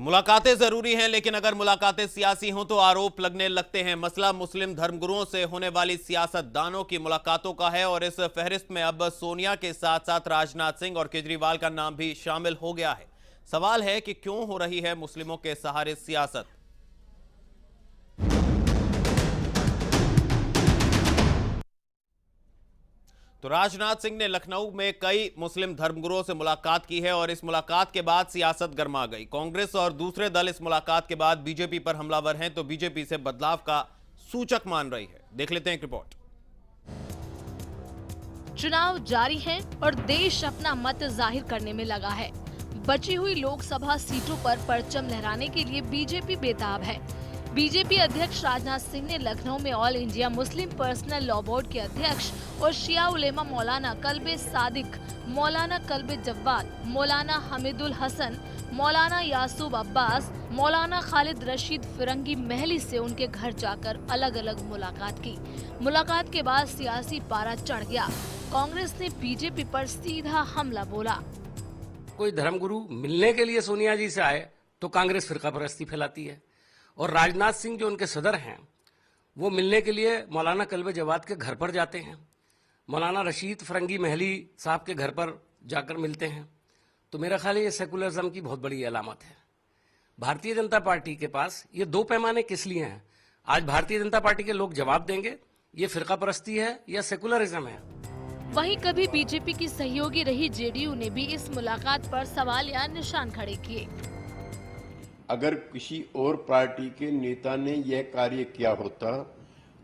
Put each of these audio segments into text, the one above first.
मुलाकातें जरूरी हैं, लेकिन अगर मुलाकातें सियासी हों तो आरोप लगने लगते हैं। मसला मुस्लिम धर्मगुरुओं से होने वाली सियासतदानों की मुलाकातों का है और इस फहरिस्त में अब सोनिया के साथ साथ राजनाथ सिंह और केजरीवाल का नाम भी शामिल हो गया है। सवाल है कि क्यों हो रही है मुस्लिमों के सहारे सियासत। तो राजनाथ सिंह ने लखनऊ में कई मुस्लिम धर्मगुरुओं से मुलाकात की है और इस मुलाकात के बाद सियासत गर्मा गई। कांग्रेस और दूसरे दल इस मुलाकात के बाद बीजेपी पर हमलावर हैं, तो बीजेपी से बदलाव का सूचक मान रही है। देख लेते हैं एक रिपोर्ट। चुनाव जारी है और देश अपना मत जाहिर करने में लगा है। बची हुई लोकसभा सीटों पर परचम लहराने के लिए बीजेपी बेताब है। बीजेपी अध्यक्ष राजनाथ सिंह ने लखनऊ में all India Muslim personal law board के अध्यक्ष और शिया उलेमा मौलाना कल्बे सादिक, मौलाना कल्बे जव्वाद, मौलाना हमीदुल हसन, मौलाना यासूब अब्बास, मौलाना खालिद रशीद फिरंगी महली से उनके घर जाकर अलग अलग मुलाकात की। मुलाकात के बाद सियासी पारा चढ़ गया। कांग्रेस ने बीजेपी पर सीधा हमला बोला। कोई धर्मगुरु मिलने के लिए सोनिया जी से आए तो कांग्रेस फिरका परस्ती फैलाती है, और राजनाथ सिंह जो उनके सदर हैं वो मिलने के लिए मौलाना कल्बे जवाद के घर पर जाते हैं, मौलाना रशीद फरंगी महली साहब के घर पर जाकर मिलते हैं। तो मेरा ख्याल है ये सेकुलरिज्म की बहुत बड़ी अलामत है। भारतीय जनता पार्टी के पास ये दो पैमाने किस लिए हैं? आज भारतीय जनता पार्टी के लोग जवाब देंगे ये फिरका परस्ती है या सेकुलरिज्म है। वहीं कभी बीजेपी की सहयोगी रही जेडीयू ने भी इस मुलाकात पर सवाल या निशान खड़े किए। अगर किसी और पार्टी के नेता ने यह कार्य किया होता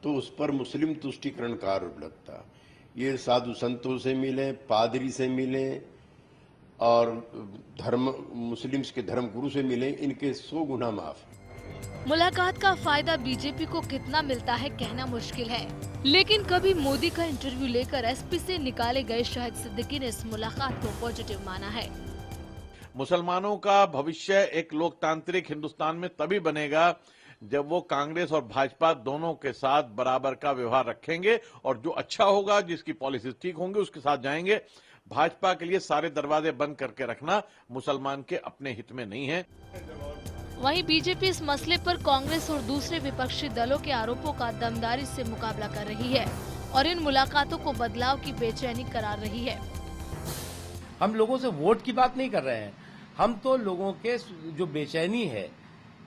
तो उस पर मुस्लिम तुष्टीकरण का आरोप लगता। ये साधु संतों से मिले, पादरी से मिले और मुस्लिम्स के धर्मगुरु से मिले, इनके 100 गुना माफ। मुलाकात का फायदा बीजेपी को कितना मिलता है कहना मुश्किल है, लेकिन कभी मोदी का इंटरव्यू लेकर एसपी से निकाले गए शाहिद सिद्दीकी ने इस मुलाकात को पॉजिटिव माना है। मुसलमानों का भविष्य एक लोकतांत्रिक हिंदुस्तान में तभी बनेगा जब वो कांग्रेस और भाजपा दोनों के साथ बराबर का व्यवहार रखेंगे, और जो अच्छा होगा, जिसकी पॉलिसी ठीक होंगे, उसके साथ जाएंगे। भाजपा के लिए सारे दरवाजे बंद करके रखना मुसलमान के अपने हित में नहीं है। वहीं बीजेपी इस मसले पर कांग्रेस और दूसरे विपक्षी दलों के आरोपों का दमदारी से मुकाबला कर रही है और इन मुलाकातों को बदलाव की बेचैनी करार रही है। हम लोगों से वोट की बात नहीं कर रहे हैं, हम तो लोगों के जो बेचैनी है,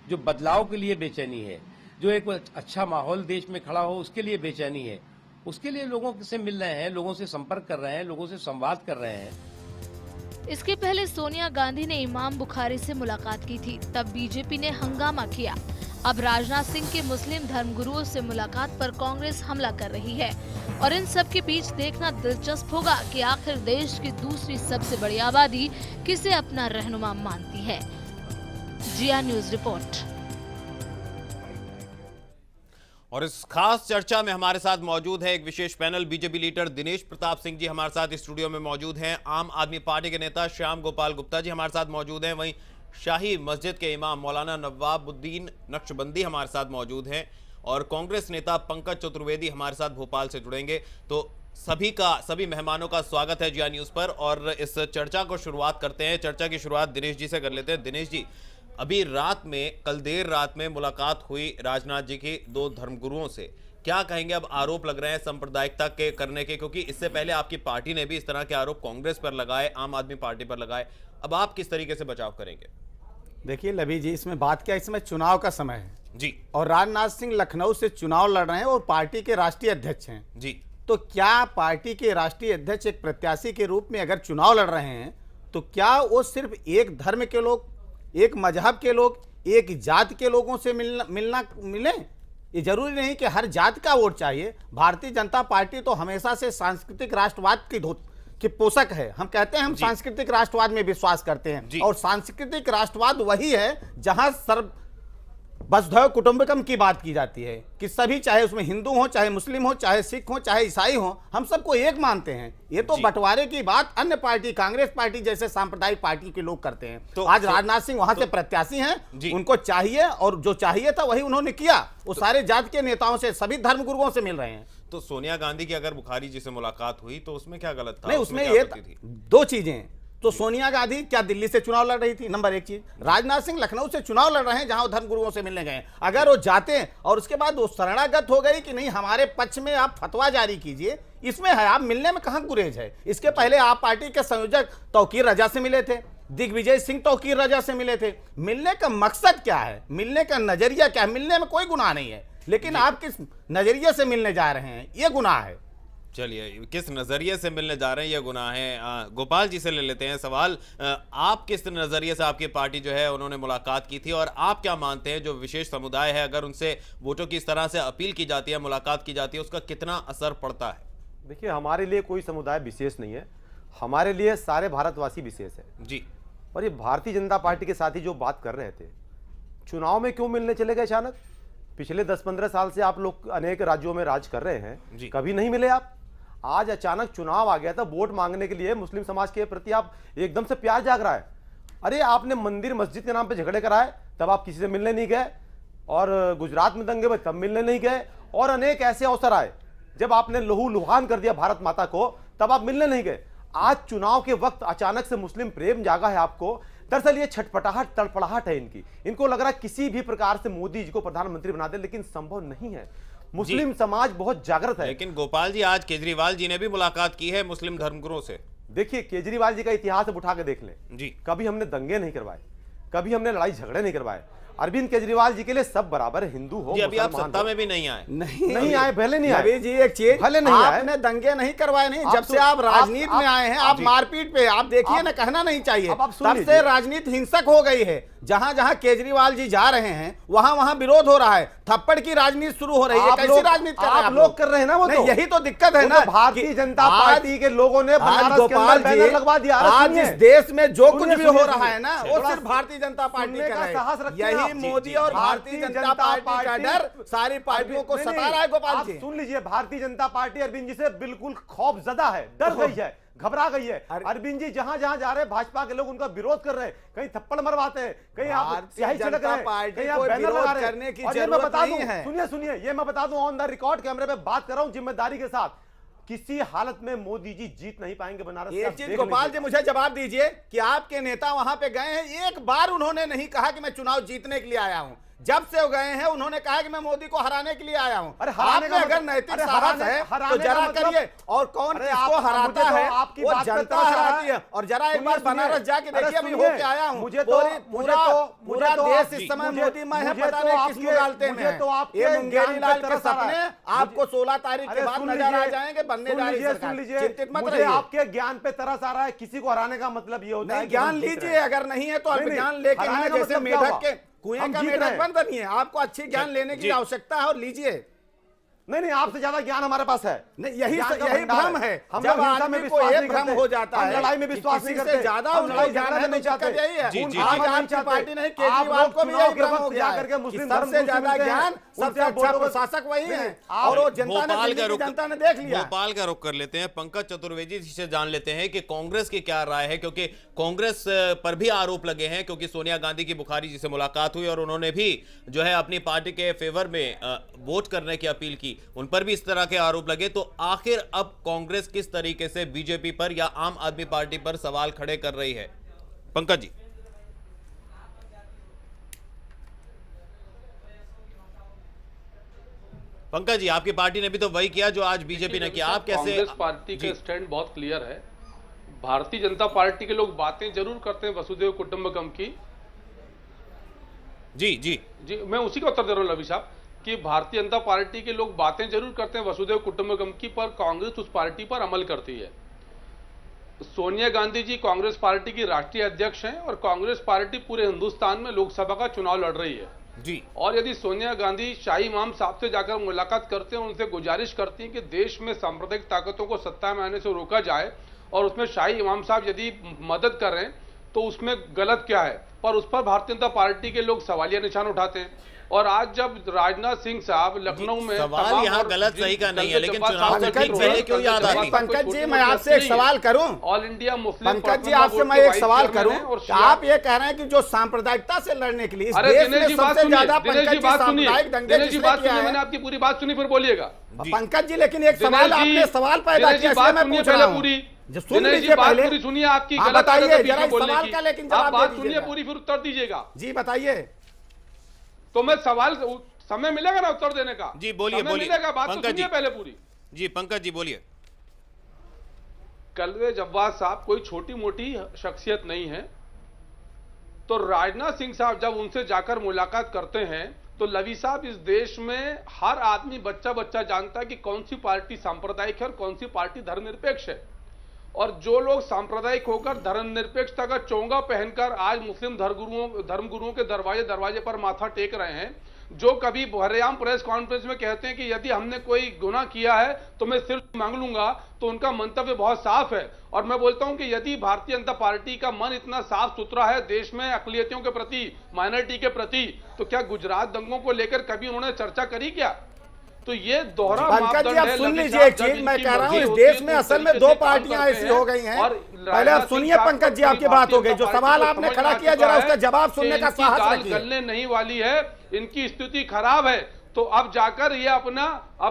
जो बदलाव के लिए बेचैनी है, जो एक अच्छा माहौल देश में खड़ा हो उसके लिए बेचैनी है, उसके लिए लोगों से मिल रहे हैं, लोगों से संपर्क कर रहे हैं, लोगों से संवाद कर रहे हैं। इसके पहले सोनिया गांधी ने इमाम बुखारी से मुलाकात की थी, तब बीजेपी ने हंगामा किया। अब राजनाथ सिंह के मुस्लिम धर्मगुरुओं से मुलाकात पर कांग्रेस हमला कर रही है और इन सब के बीच देखना दिलचस्प होगा कि आखिर देश की दूसरी सबसे बड़ी आबादी किसे अपना रहनुमा मानती है। जिया न्यूज रिपोर्ट। और इस खास चर्चा में हमारे साथ मौजूद है एक विशेष पैनल। बीजेपी लीडर दिनेश प्रताप सिंह जी हमारे साथ स्टूडियो में मौजूद हैं। आम आदमी पार्टी के नेता श्याम गोपाल गुप्ता जी हमारे साथ मौजूद हैं। वहीं शाही मस्जिद के इमाम मौलाना नवाबुद्दीन नक्शबंदी हमारे साथ मौजूद हैं और कांग्रेस नेता पंकज चतुर्वेदी हमारे साथ भोपाल से जुड़ेंगे। तो सभी मेहमानों का स्वागत है जिया न्यूज पर और इस चर्चा को शुरुआत करते हैं। चर्चा की शुरुआत दिनेश जी से कर लेते हैं। दिनेश जी, अभी कल देर रात में मुलाकात हुई राजनाथ जी की दो धर्मगुरुओं से, क्या कहेंगे? अब आरोप लग रहे हैं सांप्रदायिकता के करने के, क्योंकि इससे पहले आपकी पार्टी ने भी इस तरह के आरोप कांग्रेस पर लगाए, आम आदमी पार्टी पर लगाए। अब आप किस तरीके से बचाव करेंगे? देखिए लवी जी, इसमें बात क्या, इसमें चुनाव का समय है जी, और राजनाथ सिंह लखनऊ से चुनाव लड़ रहे हैं और पार्टी के राष्ट्रीय अध्यक्ष हैं जी। तो क्या पार्टी के राष्ट्रीय अध्यक्ष एक प्रत्याशी के रूप में अगर चुनाव लड़ रहे हैं तो क्या वो सिर्फ एक धर्म के लोग, एक मजहब के लोग, एक जात के लोगों से मिले? ये जरूरी नहीं कि हर जात का वोट चाहिए। भारतीय जनता पार्टी तो हमेशा से सांस्कृतिक राष्ट्रवाद की पोषक है। हम कहते हैं हम सांस्कृतिक राष्ट्रवाद में विश्वास करते हैं और सांस्कृतिक राष्ट्रवाद वही है जहां वसुधैव कुटुंबकम की बात की जाती है कि सभी, चाहे उसमें हिंदू हो, चाहे मुस्लिम हो, चाहे सिख हो, चाहे ईसाई हो, हम सबको एक मानते हैं। ये तो बंटवारे की बात अन्य पार्टी, कांग्रेस पार्टी जैसे सांप्रदायिक पार्टी के लोग करते हैं। तो आज राजनाथ सिंह वहां से प्रत्याशी हैं, उनको चाहिए और जो चाहिए था वही उन्होंने किया। वो सारे जात के नेताओं से, सभी धर्मगुरुओं से मिल रहे हैं। तो सोनिया गांधी की अगर बुखारी जी से मुलाकात हुई तो उसमें क्या गलत था? नहीं, उसमें ये दो चीजें, तो सोनिया गांधी क्या दिल्ली से चुनाव लड़ रही थी? नंबर एक चीज। राजनाथ सिंह लखनऊ से चुनाव लड़ रहे हैं जहां वो धर्मगुरुओं से मिलने गए। अगर वो जाते हैं और उसके बाद वो शरणागत हो गई कि नहीं हमारे पक्ष में आप फतवा जारी कीजिए, इसमें है, आप मिलने में कहां गुरेज है? इसके पहले आप पार्टी के संयोजक तौकीर रजा से मिले थे, दिग्विजय सिंह तौकीर रजा से मिले थे। मिलने का मकसद क्या है? मिलने का नजरिया क्या है? मिलने में कोई गुनाह नहीं है, लेकिन आप किस नजरिए से मिलने जा रहे हैं ये गुनाह है। चलिए, किस नजरिए से मिलने जा रहे हैं ये गुनाह है। गोपाल जी से ले लेते हैं सवाल। आप किस नजरिए से, आपकी पार्टी जो है उन्होंने मुलाकात की थी, और आप क्या मानते हैं जो विशेष समुदाय है अगर उनसे वोटों की इस तरह से अपील की जाती है, मुलाकात की जाती है, उसका कितना असर पड़ता है? देखिए, हमारे लिए कोई समुदाय विशेष नहीं है, हमारे लिए सारे भारतवासी विशेष है जी। और ये भारतीय जनता पार्टी के साथी जो बात कर रहे थे, चुनाव में क्यों मिलने चले गए अचानक? पिछले 10-15 साल से आप लोग अनेक राज्यों में राज कर रहे हैं, कभी नहीं मिले आप। आज अचानक चुनाव आ गया था, वोट मांगने के लिए मुस्लिम समाज के प्रति आप एकदम से प्यार जाग रहा है। अरे आपने मंदिर मस्जिद के नाम पे झगड़े कराए, तब आप किसी से मिलने नहीं गए, और गुजरात में दंगे में तब मिलने नहीं गए, और अनेक ऐसे अवसर आए जब आपने लहू लुहान कर दिया भारत माता को, तब आप मिलने नहीं गए। आज चुनाव के वक्त अचानक से मुस्लिम प्रेम जागा है आपको। दरअसल ये छटपटाहट तड़पड़ाहट है इनको लग रहा है किसी भी प्रकार से मोदी जी को प्रधानमंत्री बना दे, लेकिन संभव नहीं है। मुस्लिम समाज बहुत जागृत है। लेकिन गोपाल जी, आज केजरीवाल जी ने भी मुलाकात की है मुस्लिम धर्मगुरुओं से। देखिए, केजरीवाल जी का इतिहास अब उठा के देख लें जी। कभी हमने दंगे नहीं करवाए, कभी हमने लड़ाई झगड़े नहीं करवाए। अरविंद केजरीवाल जी के लिए सब बराबर है, हिंदू हो, अभी आप मुसलमान सत्ता हो। में भी नहीं आए। नहीं आए, भले नहीं आए। अभी जी एक चीज, भले नहीं आए, आपने दंगे नहीं करवाए, नहीं, जब आप से आप राजनीति में आए हैं, आप जी। मारपीट पे, आप देखिए ना, कहना नहीं चाहिए, अब आप सुन तब से लीजिए। राजनीति हिंसक हो गई है। जहां जहां केजरीवाल जी जा रहे हैं वहां वहां विरोध हो रहा है, थप्पड़ की राजनीति शुरू हो रही है। कैसी राजनीति कर रहे हैं आप लोग कर रहे हैं ना? वो नहीं, यही तो दिक्कत है ना, भारतीय जनता पार्टी के लोगों ने बनारस के अंदर बैनर लगवा दिया। आज इस देश में जो कुछ भी हो सुनिए, रहा है ना, वो थोड़ा सिर्फ भारतीय जनता पार्टी सुनने कर का साहस रही रखिए है। यही आप। मोदी और भारतीय जनता पार्टी का डर सारी पार्टियों को नहीं, सता रहा है। गोपाल आप जी सुन लीजिए, भारतीय जनता पार्टी अरविंद जी से बिल्कुल खौफजदा है, डर गई है, घबरा गई है। अरविंद जी जहां जहां जा रहे हैं, भाजपा के लोग उनका विरोध कर रहे हैं, कहीं थप्पड़ मरवाते हैं, कहीं आप यही छिड़क रहे हैं, कहीं आप बैनर लगा रहे हैं। करने की और ये मैं जरूरत बता नहीं दूं, है। सुनिए सुनिए, ये मैं बता दूं, ऑन द रिकॉर्ड कैमरे पे बात कर रहा हूं जिम्मेदारी के साथ, किसी हालत में मोदी जी जीत नहीं पाएंगे बनारस। एक चीज गोपाल जी मुझे जवाब दीजिए कि आपके नेता वहां पे गए हैं, एक बार उन्होंने नहीं कहा कि मैं चुनाव जीतने के लिए आया हूं। जब से वो गए हैं उन्होंने कहा कि मैं मोदी को हराने के लिए आया हूं। अरे हराने का अगर मतलब- नैतिक अरे साहस हराने- है हराने तो का जरा मतलब- करिए, और कौन अरे किसको आप- हराता मुझे तो है आपकी वो बात पे जनता तरस आ रहा हराती है। और जरा एक बार सुनिए, बनारस जाके अरे देखिए, अभी सुनिए, होके आया हूं, मुझे तो पूरा देश इस समय मोदी में है, पता नहीं किस मुगालते में है। ये मुंगेरी लाल के सपने आपको 16 तारीख के बाद नजर आ जाएंगे, बनने जा रही है सरकार। चिंतित मत मुझे रहिए। आपके ज्ञान पे तरस आ रहा है। किसी को हराने का मतलब ये होता है नहीं, कि ज्ञान हम जीत रहे लीजिए, हैं। अगर नहीं है तो नहीं, ज्ञान लेके हराने आए, का जैसे मतलब क्या मेढक हुआ? के कुएं हम का जीत रहे मेढक हैं। बन बनिए। आपको अच्छी ज्ञान लेने की आवश्यकता है और लीजिए। नहीं, आपसे ज्यादा ज्ञान हमारे पास है। नहीं, यही ज्ञान का यही भंडार भ्रम है। हम जब लोग हिंसा में आदमी को विश्वास ये नहीं भ्रम करते। हो जाता हम है लड़ाई में कि विश्वास किसी नहीं से करते। ज्यादा हम उनको लड़ाई ज्ञान झगड़ा है, नहीं चाहते। दिक्कत यही है। जी, जी, आज जी। आपकी पार्टी नहीं, आप केजरीवाल लोग को भी चुनाव यही के भ्रम वक्त हो गया जाकर के है मुस्लिम कि सबसे धर्म ज्यादा मिलते हैं, ज्ञान, उनसे सबसे अच्छा वोटों को- प्रशासक वही है। आप और वो जनता ने, भोपाल दिल्ली का की रुख जनता ने देख लिया। भोपाल का रुख कर लेते हैं। पंकज चतुर्वेदी जी से जान लेते हैं कि कांग्रेस की क्या राय है, क्योंकि कांग्रेस पर भी आरोप लगे हैं, क्योंकि सोनिया गांधी की बुखारी जी से मुलाकात हुई और उन्होंने भी जो है अपनी पार्टी के फेवर में वोट करने की अपील की, उन पर भी इस तरह के आरोप लगे। तो आखिर अब कांग्रेस किस तरीके से बीजेपी पर या आम आदमी पार्टी पर सवाल खड़े कर रही है? पंकज जी। पंकज जी, आपकी पार्टी ने भी तो वही किया जो आज बीजेपी ने किया, आप कैसे? कांग्रेस पार्टी का स्टैंड बहुत क्लियर है। भारतीय जनता पार्टी के लोग बातें जरूर करते हैं वसुदेव कुटुंबकम की। जी जी जी, मैं उसी का उत्तर दे रहा हूं लवी साहब कि भारतीय जनता पार्टी के लोग बातें जरूर करते हैं वसुदेव कुटुंबकम की, पर कांग्रेस उस पार्टी पर अमल करती है। सोनिया गांधी जी कांग्रेस पार्टी की राष्ट्रीय अध्यक्ष हैं और कांग्रेस पार्टी पूरे हिंदुस्तान में लोकसभा का चुनाव लड़ रही है जी। और यदि सोनिया गांधी शाही इमाम साहब से जाकर मुलाकात करते हैं, उनसे गुजारिश करती हैं कि देश में सांप्रदायिक ताकतों को सत्ता में आने से रोका जाए और उसमें शाही इमाम साहब यदि मदद कर रहे हैं तो उसमें गलत क्या है, पर उस पर भारतीय जनता पार्टी के लोग सवालिया निशान उठाते हैं। और आज जब राजनाथ सिंह साहब लखनऊ में सवाल यहाँ गलत सही का नहीं है, लेकिन चुनाव से ठीक पहले क्यों याद आती? पंकज जी, मैं आपसे एक सवाल करूं। All India Muslim Pankaj ji, आपसे मैं एक सवाल करूं कि आप ये कह रहे हैं कि जो सांप्रदायिकता से लड़ने के लिए इस अरे देश दिनेश में जी बात सबसे सुनिए, ज्यादा दिनेश पंकज जी जी बात सुनिए, सांप्रदायिक दंगे दिनेश जी जिसने बात किया सुनिए, है। मैंने आपकी पूरी बात सुनी, फिर बोलिएगा। पंकज जी, लेकिन एक सवाल दिनेश जी, आपने सवाल पैदा दिनेश जी किया, बात इसलिए मैं सुनिए पूछ रहा पहले हूं। पूरी। जो सुन दिनेश जी, लीजिए बात पहले। पूरी सुनिए, आपकी हाँ, गलत आदत है बताइए बीच जरा में इस बोलने सवाल की। का, लेकिन आप जवाब बात दे सुनिए दीजिएगा। पूरी, फिर उत्तर दीजिएगा। जी बताइए। तो मैं सवाल, समय मिलेगा ना उत्तर देने का? जी बोलिए, समय बोलिए मिलेगा, बात तो पंकज सुनिए जी। पहले पूरी। जी पंकज जी बोलिए। कलवे जव्वाद साहब कोई छोटी मोटी शख्सियत नहीं है। तो राजनाथ सिंह साहब जब उनसे जाकर मुलाकात करते हैं तो लवी साहब, इस देश में हर आदमी, बच्चा बच्चा जानता है कि कौन सी पार्टी सांप्रदायिक है और कौन सी पार्टी धर्मनिरपेक्ष है। और जो लोग सांप्रदायिक होकर धर्मनिरपेक्षता का चोंगा पहनकर आज मुस्लिम धर्मगुरुओं के दरवाजे पर माथा टेक रहे हैं, जो कभी बहरेआम प्रेस कॉन्फ्रेंस में कहते हैं कि यदि हमने कोई गुनाह किया है तो मैं सिर्फ मांग लूंगा, तो उनका मंतव्य बहुत साफ है। और मैं बोलता हूं कि यदि भारतीय जनता पार्टी का मन इतना साफ सुथरा है देश में अकलियतियों के प्रति, माइनॉरिटी के प्रति, तो क्या गुजरात दंगों को लेकर कभी उन्होंने चर्चा करी क्या? तो ये दोहरा पंकज जी, आप है। सुन लवी लीजिए साहब, एक जब चीज मैं इनकी कह रहा हूँ, मर्जी इस होती है देश में तो असल उस में तरीके दो से काम पार्टियां करते ऐसी हैं। हो गई हैं। और पहले आप राजनाथ सुनिए सिंह साहब पंकज जी, को आपकी पूरी बात हो गई, भारतीय जो जनता सवाल पार्टी आपने को खड़ा समझ किया आ चुका जरा उसका है जवाब कि सुनने का इनकी साहस दाल रखिए। गलने नहीं वाली है, इनकी स्थिति खराब है। तो अब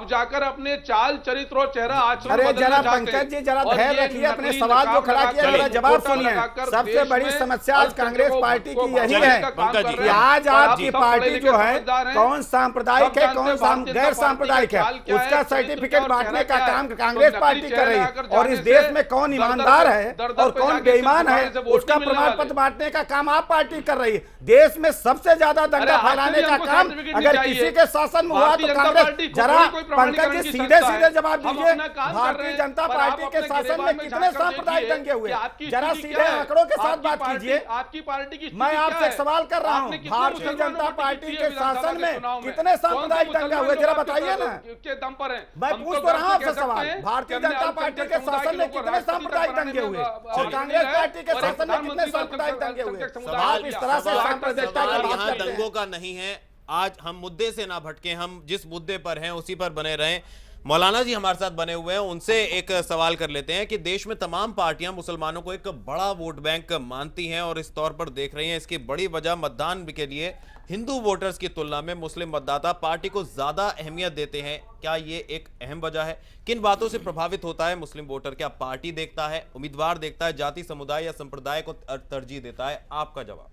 जाकर अपने चाल चरित्र और चेहरा आचरण अरे बदलना जरा चाहते हैं। पंकज जी जरा और धैर्य ये रखिए, अपने नकली सवाल जो नकाब खड़ा किया लगाकर, जरा जवाब गोटा सुनिए। लगाकर सबसे देश बड़ी में समस्या आज कांग्रेस पार्टी की यही है पंकज जी, कि आज आपकी पार्टी जो है कौन सांप्रदायिक है कौन गैर सांप्रदायिक है, उसका सर्टिफिकेट बांटने का काम कांग्रेस पार्टी कर रही है। और इस देश में कौन ईमानदार है और कौन बेईमान है, उसका प्रमाण पत्र बांटने का काम आप पार्टी कर रही है। देश में सबसे ज्यादा दंगा फैलाने का काम अगर किसी के शासन में हुआ तो कांग्रेस। जरा पंकज जी सीधे सीधे जवाब दीजिए, भारतीय जनता पार्टी के शासन में कितने सांप्रदायिक दंगे हुए? जरा सीधे आंकड़ों के साथ बात कीजिए। आपकी पार्टी की मैं आपसे एक सवाल कर रहा हूँ, भारतीय जनता पार्टी के शासन में कितने सांप्रदायिक दंगे हुए, जरा बताइए ना। के दम पर है। मैं पूछ तो रहा हूँ आपसे सवाल, भारतीय जनता पार्टी के शासन में कितने सांप्रदायिक दंगे हुए और कांग्रेस पार्टी के शासन में कितने सांप्रदायिक दंगे हुए? आप इस तरह से सांप्रदायिकता की बात यहाँ करते हैं। दंगों का नहीं है। आज हम मुद्दे से ना भटके, हम जिस मुद्दे पर हैं उसी पर बने रहें। मौलाना जी हमारे साथ बने हुए हैं, उनसे एक सवाल कर लेते हैं कि देश में तमाम पार्टियां मुसलमानों को एक बड़ा वोट बैंक मानती हैं और इस तौर पर देख रही हैं। इसकी बड़ी वजह मतदान के लिए हिंदू वोटर्स की तुलना में मुस्लिम मतदाता पार्टी को ज्यादा अहमियत देते हैं। क्या ये एक अहम वजह है? किन बातों से प्रभावित होता है मुस्लिम वोटर? क्या पार्टी देखता है, उम्मीदवार देखता है, जाति समुदाय या संप्रदाय को तरजीह देता है? आपका जवाब।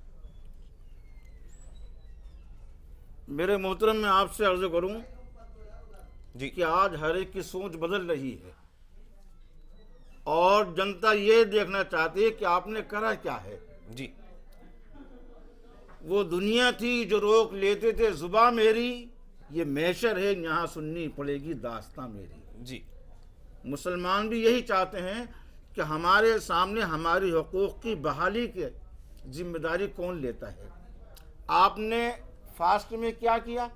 मेरे मोहतरम, मैं आपसे अर्ज करूं जी कि आज हर एक की सोच बदल रही है और जनता ये देखना चाहती है कि आपने करा क्या है। जी वो दुनिया थी जो रोक लेते थे जुबा मेरी, ये मैशर है यहाँ सुननी पड़ेगी दास्तां मेरी। जी मुसलमान भी यही चाहते हैं कि हमारे सामने हमारी हुकूक की बहाली की जिम्मेदारी कौन लेता है। आपने फास्ट में क्या किया,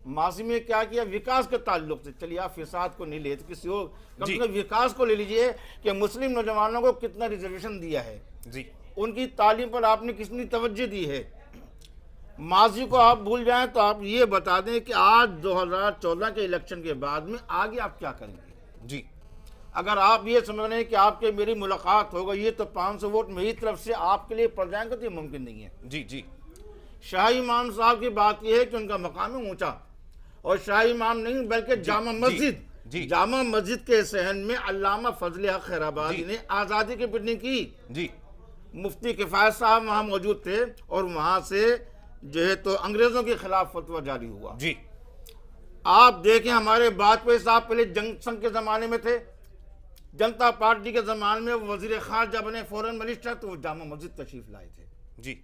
माजी में क्या किया, विकास के ताल्लुक से। चलिए आप फिसाद को नहीं लेते, किसी और कम से कम विकास को ले लीजिए कि मुस्लिम नौजवानों को कितना रिजर्वेशन दिया है, जी उनकी तालीम पर आपने कितनी तवज्जो दी है। माजी को आप भूल जाएं तो आप ये बता दें कि आज 2014 के इलेक्शन के बाद में आगे आप क्या करेंगे। जी अगर आप ये समझ रहे हैं कि आपके मेरी मुलाकात हो गई है तो 500 वोट मेरी तरफ से आपके लिए पड़ जाएंगे, तो ये मुमकिन नहीं है। जी जी शाही इमाम साहब की बात यह है कि उनका मकाम है ऊंचा, और शाही इमाम नहीं बल्कि जामा मस्जिद, जामा मस्जिद के सहन में अल्लामा फजल हक खैराबादी ने आज़ादी की पिटनिंग की। जी मुफ्ती किफायत साहब वहाँ मौजूद थे और वहाँ से जो है तो अंग्रेजों के खिलाफ फतवा जारी हुआ। जी आप देखें, हमारे वाजपेयी साहब पहले जंग संघ के ज़माने में थे, जनता पार्टी के ज़माने में वज़ीर ख़ारजा बने, फॉरेन मिनिस्टर, तो वो जामा मस्जिद तशरीफ़ लाए थे। जी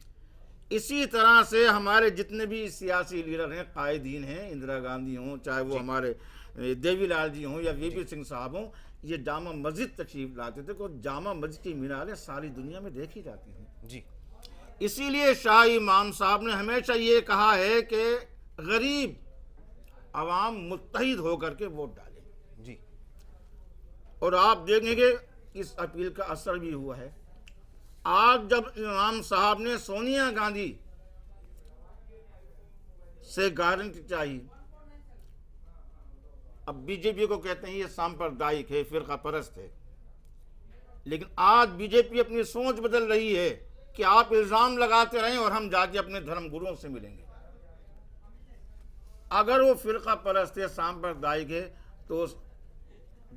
इसी तरह से हमारे जितने भी सियासी लीडर हैं, कायदीन हैं, इंदिरा गांधी हों, चाहे वो हमारे देवीलाल जी हों या वीपी सिंह साहब हों, ये जामा मस्जिद तशरीफ लाते थे। तो जामा मस्जिद की मीनारें सारी दुनिया में देखी जाती हैं। जी इसीलिए शाह इमाम साहब ने हमेशा ये कहा है कि गरीब आवाम मुत्तहिद होकर के वोट डालें। जी और आप देखेंगे इस अपील का असर भी हुआ है। आज जब इमाम साहब ने सोनिया गांधी से गारंटी चाहिए, अब बीजेपी को कहते हैं ये सांप्रदायिक है, फिरका परस्त है, लेकिन आज बीजेपी अपनी सोच बदल रही है कि आप इल्जाम लगाते रहें और हम जाके अपने धर्म गुरुओं से मिलेंगे। अगर वो फिरका परस्त है, सांप्रदायिक है, तो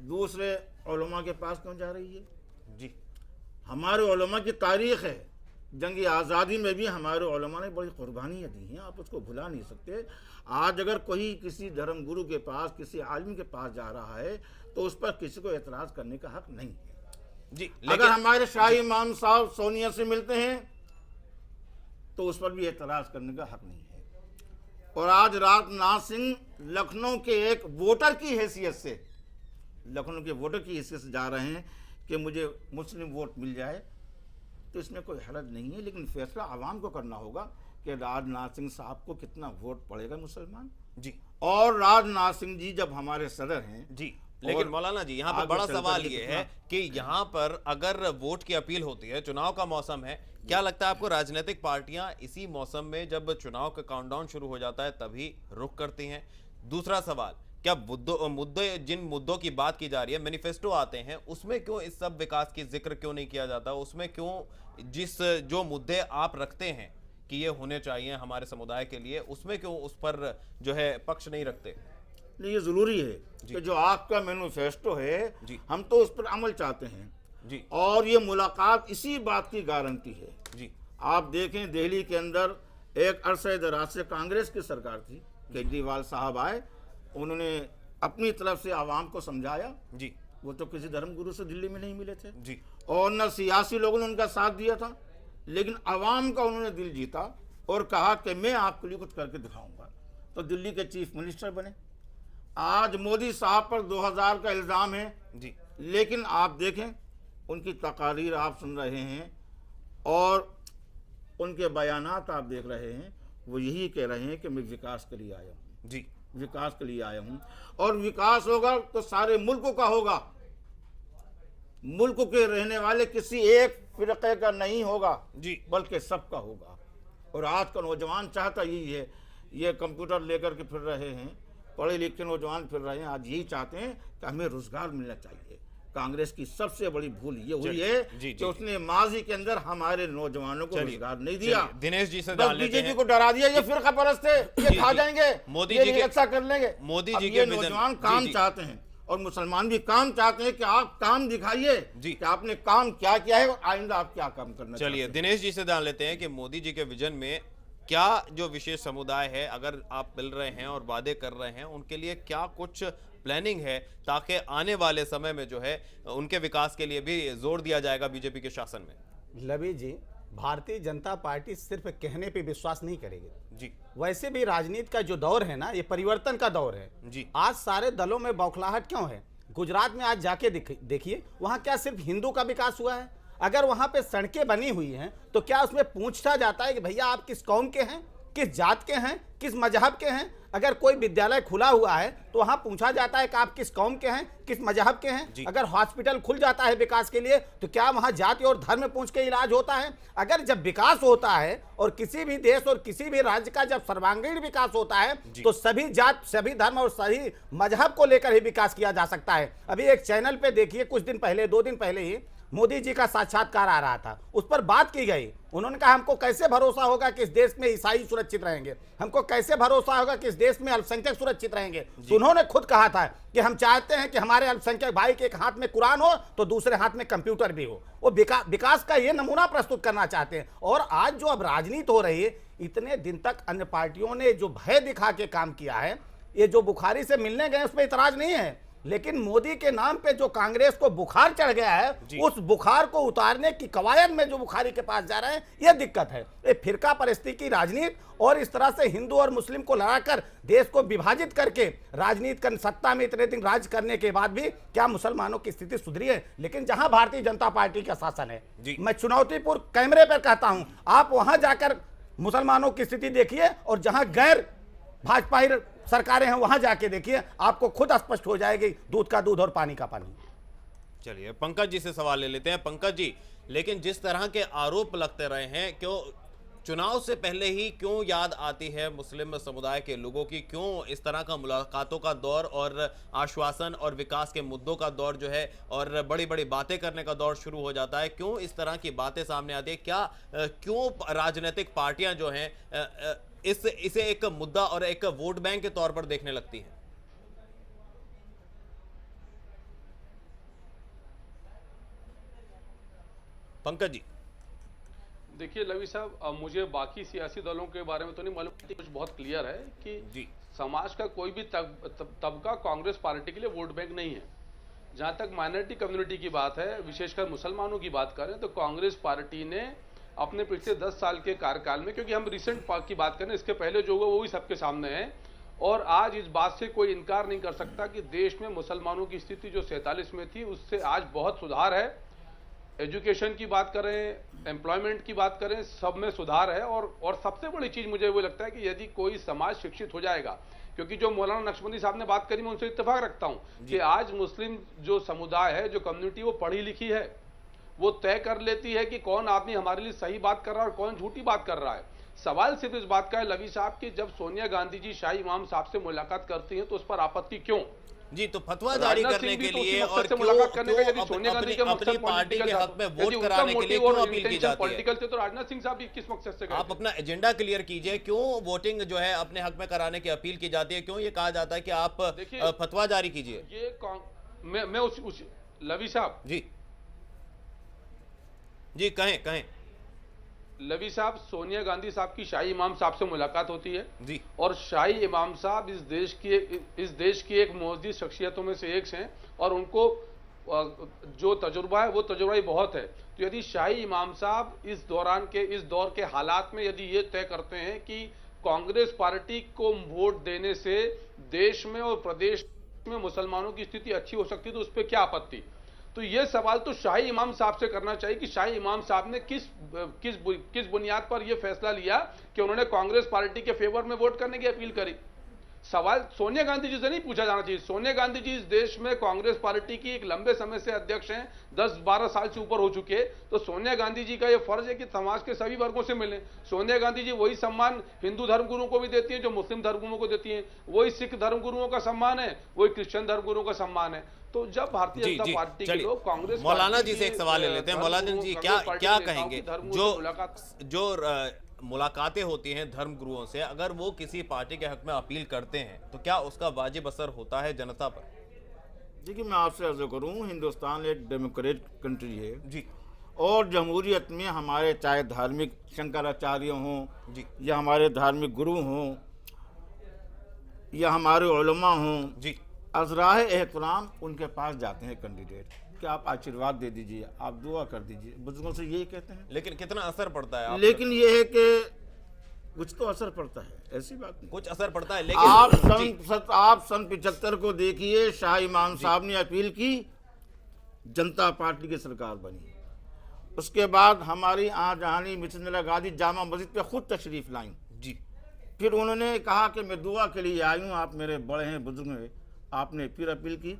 दूसरे उलमा के पास क्यों जा रही है? जी। हमारे उलमा की तारीख है, जंग आज़ादी में भी हमारे उलमा ने बड़ी कुर्बानियाँ दी हैं, आप उसको भुला नहीं सकते। आज अगर कोई किसी धर्म गुरु के पास, किसी आलिम के पास जा रहा है तो उस पर किसी को एतराज़ करने का हक नहीं है। जी, अगर हमारे शाही इमाम साहब सोनिया से मिलते हैं तो उस पर भी एतराज़ करने का हक नहीं है। और आज राजनाथ सिंह लखनऊ के एक वोटर की हैसियत से, लखनऊ के वोटर की हैसियत से जा रहे हैं कि मुझे मुस्लिम वोट मिल जाए, तो इसमें कोई हरज नहीं है, लेकिन फैसला आवाम को करना होगा कि राजनाथ सिंह साहब को कितना वोट पड़ेगा मुसलमान। जी। और राजनाथ सिंह जी जब हमारे सदर हैं जी, लेकिन मौलाना जी यहाँ पर बड़ा सवाल ये है कि यहाँ पर अगर वोट की अपील होती है, चुनाव का मौसम है, क्या लगता है आपको राजनीतिक पार्टियां इसी मौसम में जब चुनाव का काउंटडाउन शुरू हो जाता है तभी रुख करती हैं? दूसरा सवाल, क्या मुद्दे जिन मुद्दों की बात की जा रही है, मैनिफेस्टो आते हैं, उसमें क्यों इस सब विकास की जिक्र क्यों नहीं किया जाता? उसमें क्यों जो मुद्दे आप रखते हैं कि ये होने चाहिए हमारे समुदाय के लिए, उसमें क्यों उस पर जो है पक्ष नहीं रखते? ये जरूरी है कि जो आपका मैनिफेस्टो है हम तो उस पर अमल चाहते हैं जी। और ये मुलाकात इसी बात की गारंटी है जी। आप देखें दिल्ली के अंदर एक अरसे दराज से कांग्रेस की सरकार थी, केजरीवाल साहब आए, उन्होंने अपनी तरफ से आवाम को समझाया जी। वो तो किसी धर्मगुरु से दिल्ली में नहीं मिले थे जी। और न सियासी लोगों ने उनका साथ दिया था, लेकिन आवाम का उन्होंने दिल जीता और कहा कि मैं आपके लिए कुछ करके दिखाऊंगा, तो दिल्ली के चीफ मिनिस्टर बने। आज मोदी साहब पर 2000 का इल्ज़ाम है जी, लेकिन आप देखें उनकी तकारीर आप सुन रहे हैं और उनके बयानात आप देख रहे हैं, वो यही कह रहे हैं कि मैं विकास के लिए आया हूँ जी, विकास के लिए आया हूँ, और विकास होगा तो सारे मुल्क का होगा, मुल्क के रहने वाले किसी एक फिरके का नहीं होगा जी, बल्कि सबका होगा। और आज का नौजवान चाहता यही है, ये कंप्यूटर लेकर के फिर रहे हैं, पढ़े लिखे नौजवान फिर रहे हैं, आज यही चाहते हैं कि हमें रोजगार मिलना चाहिए। कांग्रेस की सबसे बड़ी भूल ये हुई है कि उसने माजी के अंदर हमारे नौजवानों को रोजगार नहीं दिया। दिनेश जी से बीजेपी को डरा दिया, ये फिरका परस्त है, ये खा जाएंगे, मोदी जी अच्छा कर लेंगे। मोदी जी के नौजवान काम चाहते हैं और मुसलमान भी काम चाहते हैं कि आप काम दिखाइए कि आपने काम क्या किया है और आइंदा आप क्या काम करना। चलिए दिनेश जी से जान लेते हैं कि मोदी जी के विजन में क्या जो विशेष समुदाय है, अगर आप मिल रहे हैं और वादे कर रहे हैं, उनके लिए क्या कुछ प्लानिंग है ताकि आने वाले समय में जो है उनके विकास के लिए भी जोर दिया जाएगा बीजेपी के शासन में? लवी जी, भारतीय जनता पार्टी सिर्फ कहने पे विश्वास नहीं करेगी जी। वैसे भी राजनीति का जो दौर है ना, ये परिवर्तन का दौर है जी। आज सारे दलों में बौखलाहट क्यों है? गुजरात में आज जाके देखिए, वहां क्या सिर्फ हिंदू का विकास हुआ है? अगर वहां पे सड़कें बनी हुई हैं तो क्या उसमें पूछा जाता है कि भैया आप किस कौम के हैं, किस जात के हैं, किस मजहब के हैं? अगर कोई विद्यालय खुला हुआ है तो वहां पूछा जाता है कि आप किस कौम के हैं, किस मजहब के हैं? अगर हॉस्पिटल खुल जाता है विकास के लिए तो क्या वहां जाति और धर्म पूछ के इलाज होता है? अगर जब विकास होता है और किसी भी देश और किसी भी राज्य का जब सर्वांगीण विकास होता है तो सभी जात, सभी धर्म और सभी मजहब को लेकर ही विकास किया जा सकता है। अभी एक चैनल पे देखिए, कुछ दिन पहले, 2 दिन पहले ही मोदी जी का साक्षात्कार आ रहा था, उस पर बात की गई। उन्होंने कहा हमको कैसे भरोसा होगा कि इस देश में ईसाई सुरक्षित रहेंगे, हमको कैसे भरोसा होगा कि इस देश में अल्पसंख्यक सुरक्षित रहेंगे। तो उन्होंने खुद कहा था कि हम चाहते हैं कि हमारे अल्पसंख्यक भाई के एक हाथ में कुरान हो तो दूसरे हाथ में कंप्यूटर भी हो। वो विकास का ये नमूना प्रस्तुत करना चाहते हैं। और आज जो अब राजनीति हो रही है, इतने दिन तक अन्य पार्टियों ने जो भय दिखा के काम किया है, ये जो बुखारी से मिलने गए उसमें इतराज नहीं है, लेकिन मोदी के नाम पे जो कांग्रेस को बुखार चढ़ गया है, उस बुखार को उतारने की कवायद में जो बुखारी के पास जा रहे हैं, यह दिक्कत है। ये फिरका परस्ती की राजनीति और इस तरह से हिंदू और मुस्लिम को लड़ाकर देश को विभाजित करके राजनीति कर सत्ता में इतने दिन राज करने के बाद भी क्या मुसलमानों की स्थिति सुधरी है? लेकिन जहां भारतीय जनता पार्टी का शासन है, मैं चुनौतीपूर्ण कैमरे पर कहता हूं, आप वहां जाकर मुसलमानों की स्थिति देखिए और जहां गैर भाजपाई सरकारें हैं वहां जाके देखिए, आपको खुद स्पष्ट हो जाएगी दूध का दूध और पानी का पानी। चलिए पंकज जी से सवाल ले लेते हैं। पंकज जी, लेकिन जिस तरह के आरोप लगते रहे हैं, क्यों चुनाव से पहले ही क्यों याद आती है मुस्लिम समुदाय के लोगों की? क्यों इस तरह का मुलाकातों का दौर और आश्वासन और विकास के मुद्दों का दौर जो है और बड़ी बड़ी बातें करने का दौर शुरू हो जाता है? क्यों इस तरह की बातें सामने आती है? क्या क्यों राजनीतिक पार्टियां जो हैं इसे एक मुद्दा और एक वोट बैंक के तौर पर देखने लगती हैं? पंकज जी। देखिए लवी साहब, मुझे बाकी सियासी दलों के बारे में तो नहीं मालूम, कुछ बहुत क्लियर है कि जी। समाज का कोई भी तबका कांग्रेस पार्टी के लिए वोट बैंक नहीं है। जहां तक माइनॉरिटी कम्युनिटी की बात है, विशेषकर मुसलमानों की बात करें, तो कांग्रेस पार्टी ने अपने पिछले 10 साल के कार्यकाल में, क्योंकि हम रिसेंट की बात करें, इसके पहले जो हुआ वो भी सबके सामने है, और आज इस बात से कोई इनकार नहीं कर सकता कि देश में मुसलमानों की स्थिति जो 47 में थी उससे आज बहुत सुधार है। एजुकेशन की बात करें, एम्प्लॉयमेंट की बात करें, सब में सुधार है। और सबसे बड़ी चीज मुझे वो लगता है कि यदि कोई समाज शिक्षित हो जाएगा, क्योंकि जो मौलाना नक्शबंदी साहब ने बात करी मैं उनसे इत्तेफाक रखता हूं कि आज मुस्लिम जो समुदाय है, जो कम्युनिटी, वो पढ़ी लिखी है, वो तय कर लेती है कि कौन आदमी हमारे लिए सही बात कर रहा है और कौन झूठी बात कर रहा है। सवाल सिर्फ इस बात का है लवी साहब कि जब सोनिया गांधी जी शाही इमाम साहब से मुलाकात करती हैं तो उस पर आपत्ति क्यों? जी, तो फतवा जारी करने के लिए और मुलाकात करने का यदि क्यों अपनी पार्टी के हक में वोट कराने के लिए क्यों अपील की जाती है? पॉलिटिकल थे तो राजनाथ सिंह साहब भी किस मकसद से? आप अपना एजेंडा क्लियर कीजिए, क्यों वोटिंग जो है अपने हक में कराने की अपील की जाती है? क्यों ये कहा जाता है कि आप फतवा जारी कीजिए? ये मैं उस लवी साहब जी कहें लवी साहब, सोनिया गांधी साहब की शाही इमाम साहब से मुलाकात होती है जी, और शाही इमाम साहब इस देश की एक मौजूद शख्सियतों में से एक हैं और उनको जो तजुर्बा है वो तजुर्बा ही बहुत है। तो यदि शाही इमाम साहब इस दौर के हालात में यदि ये तय करते हैं कि कांग्रेस पार्टी को वोट देने से देश में और प्रदेश में मुसलमानों की स्थिति अच्छी हो सकती है, तो उस पर क्या आपत्ति? तो ये सवाल तो शाही इमाम साहब से करना चाहिए कि शाही इमाम साहब ने किस बुनियाद पर यह फैसला लिया कि उन्होंने कांग्रेस पार्टी के फेवर में वोट करने की अपील करी। सवाल सोनिया गांधी जी से नहीं पूछा जाना चाहिए। सोनिया गांधी जी इस देश में कांग्रेस पार्टी की एक लंबे समय से अध्यक्ष हैं, 10-12 साल से ऊपर हो चुके। तो सोनिया गांधी जी का यह फर्ज है कि समाज के सभी वर्गों से मिलें। सोनिया गांधी जी वही सम्मान हिंदू धर्मगुरुओं को भी देती है जो मुस्लिम धर्मगुरुओं को देती है, वही सिख धर्मगुरुओं का सम्मान है, वही क्रिश्चियन धर्मगुरुओं का सम्मान है। तो जब भारतीय जनता पार्टी के लोग कांग्रेस, मौलाना जी से एक सवाल ले लेते हैं। मौलाना जी क्या कहेंगे, जो मुलाकातें होती हैं धर्मगुरुओं से, अगर वो किसी पार्टी के हक में अपील करते हैं तो क्या उसका वाजिब असर होता है जनता पर? देखिए, मैं आपसे अर्ज करूं, हिंदुस्तान एक डेमोक्रेटिक कंट्री है जी, और जमहूरियत में हमारे चाहे धार्मिक शंकराचार्य हों जी, या हमारे धार्मिक गुरु हों या हमारे उलमा हों जी, अज़राह एहतराम उनके पास जाते हैं कैंडिडेट कि आप आशीर्वाद दे दीजिए, आप दुआ कर दीजिए, बुजुर्गों से यही कहते हैं। लेकिन कितना असर पड़ता है? लेकिन ये है कि कुछ तो असर पड़ता है, ऐसी बात नहीं। कुछ असर पड़ता है, लेकिन आप सन 75 को देखिए, शाह इमाम साहब ने अपील की, जनता पार्टी की सरकार बनी। उसके बाद हमारी जहानी मिसेस इंदिरा गांधी जामा मस्जिद पे खुद तशरीफ लाई जी, फिर उन्होंने कहा कि मैं दुआ के लिए आई हूँ, आप मेरे बड़े हैं, बुजुर्ग हैं। आपने फिर अपील की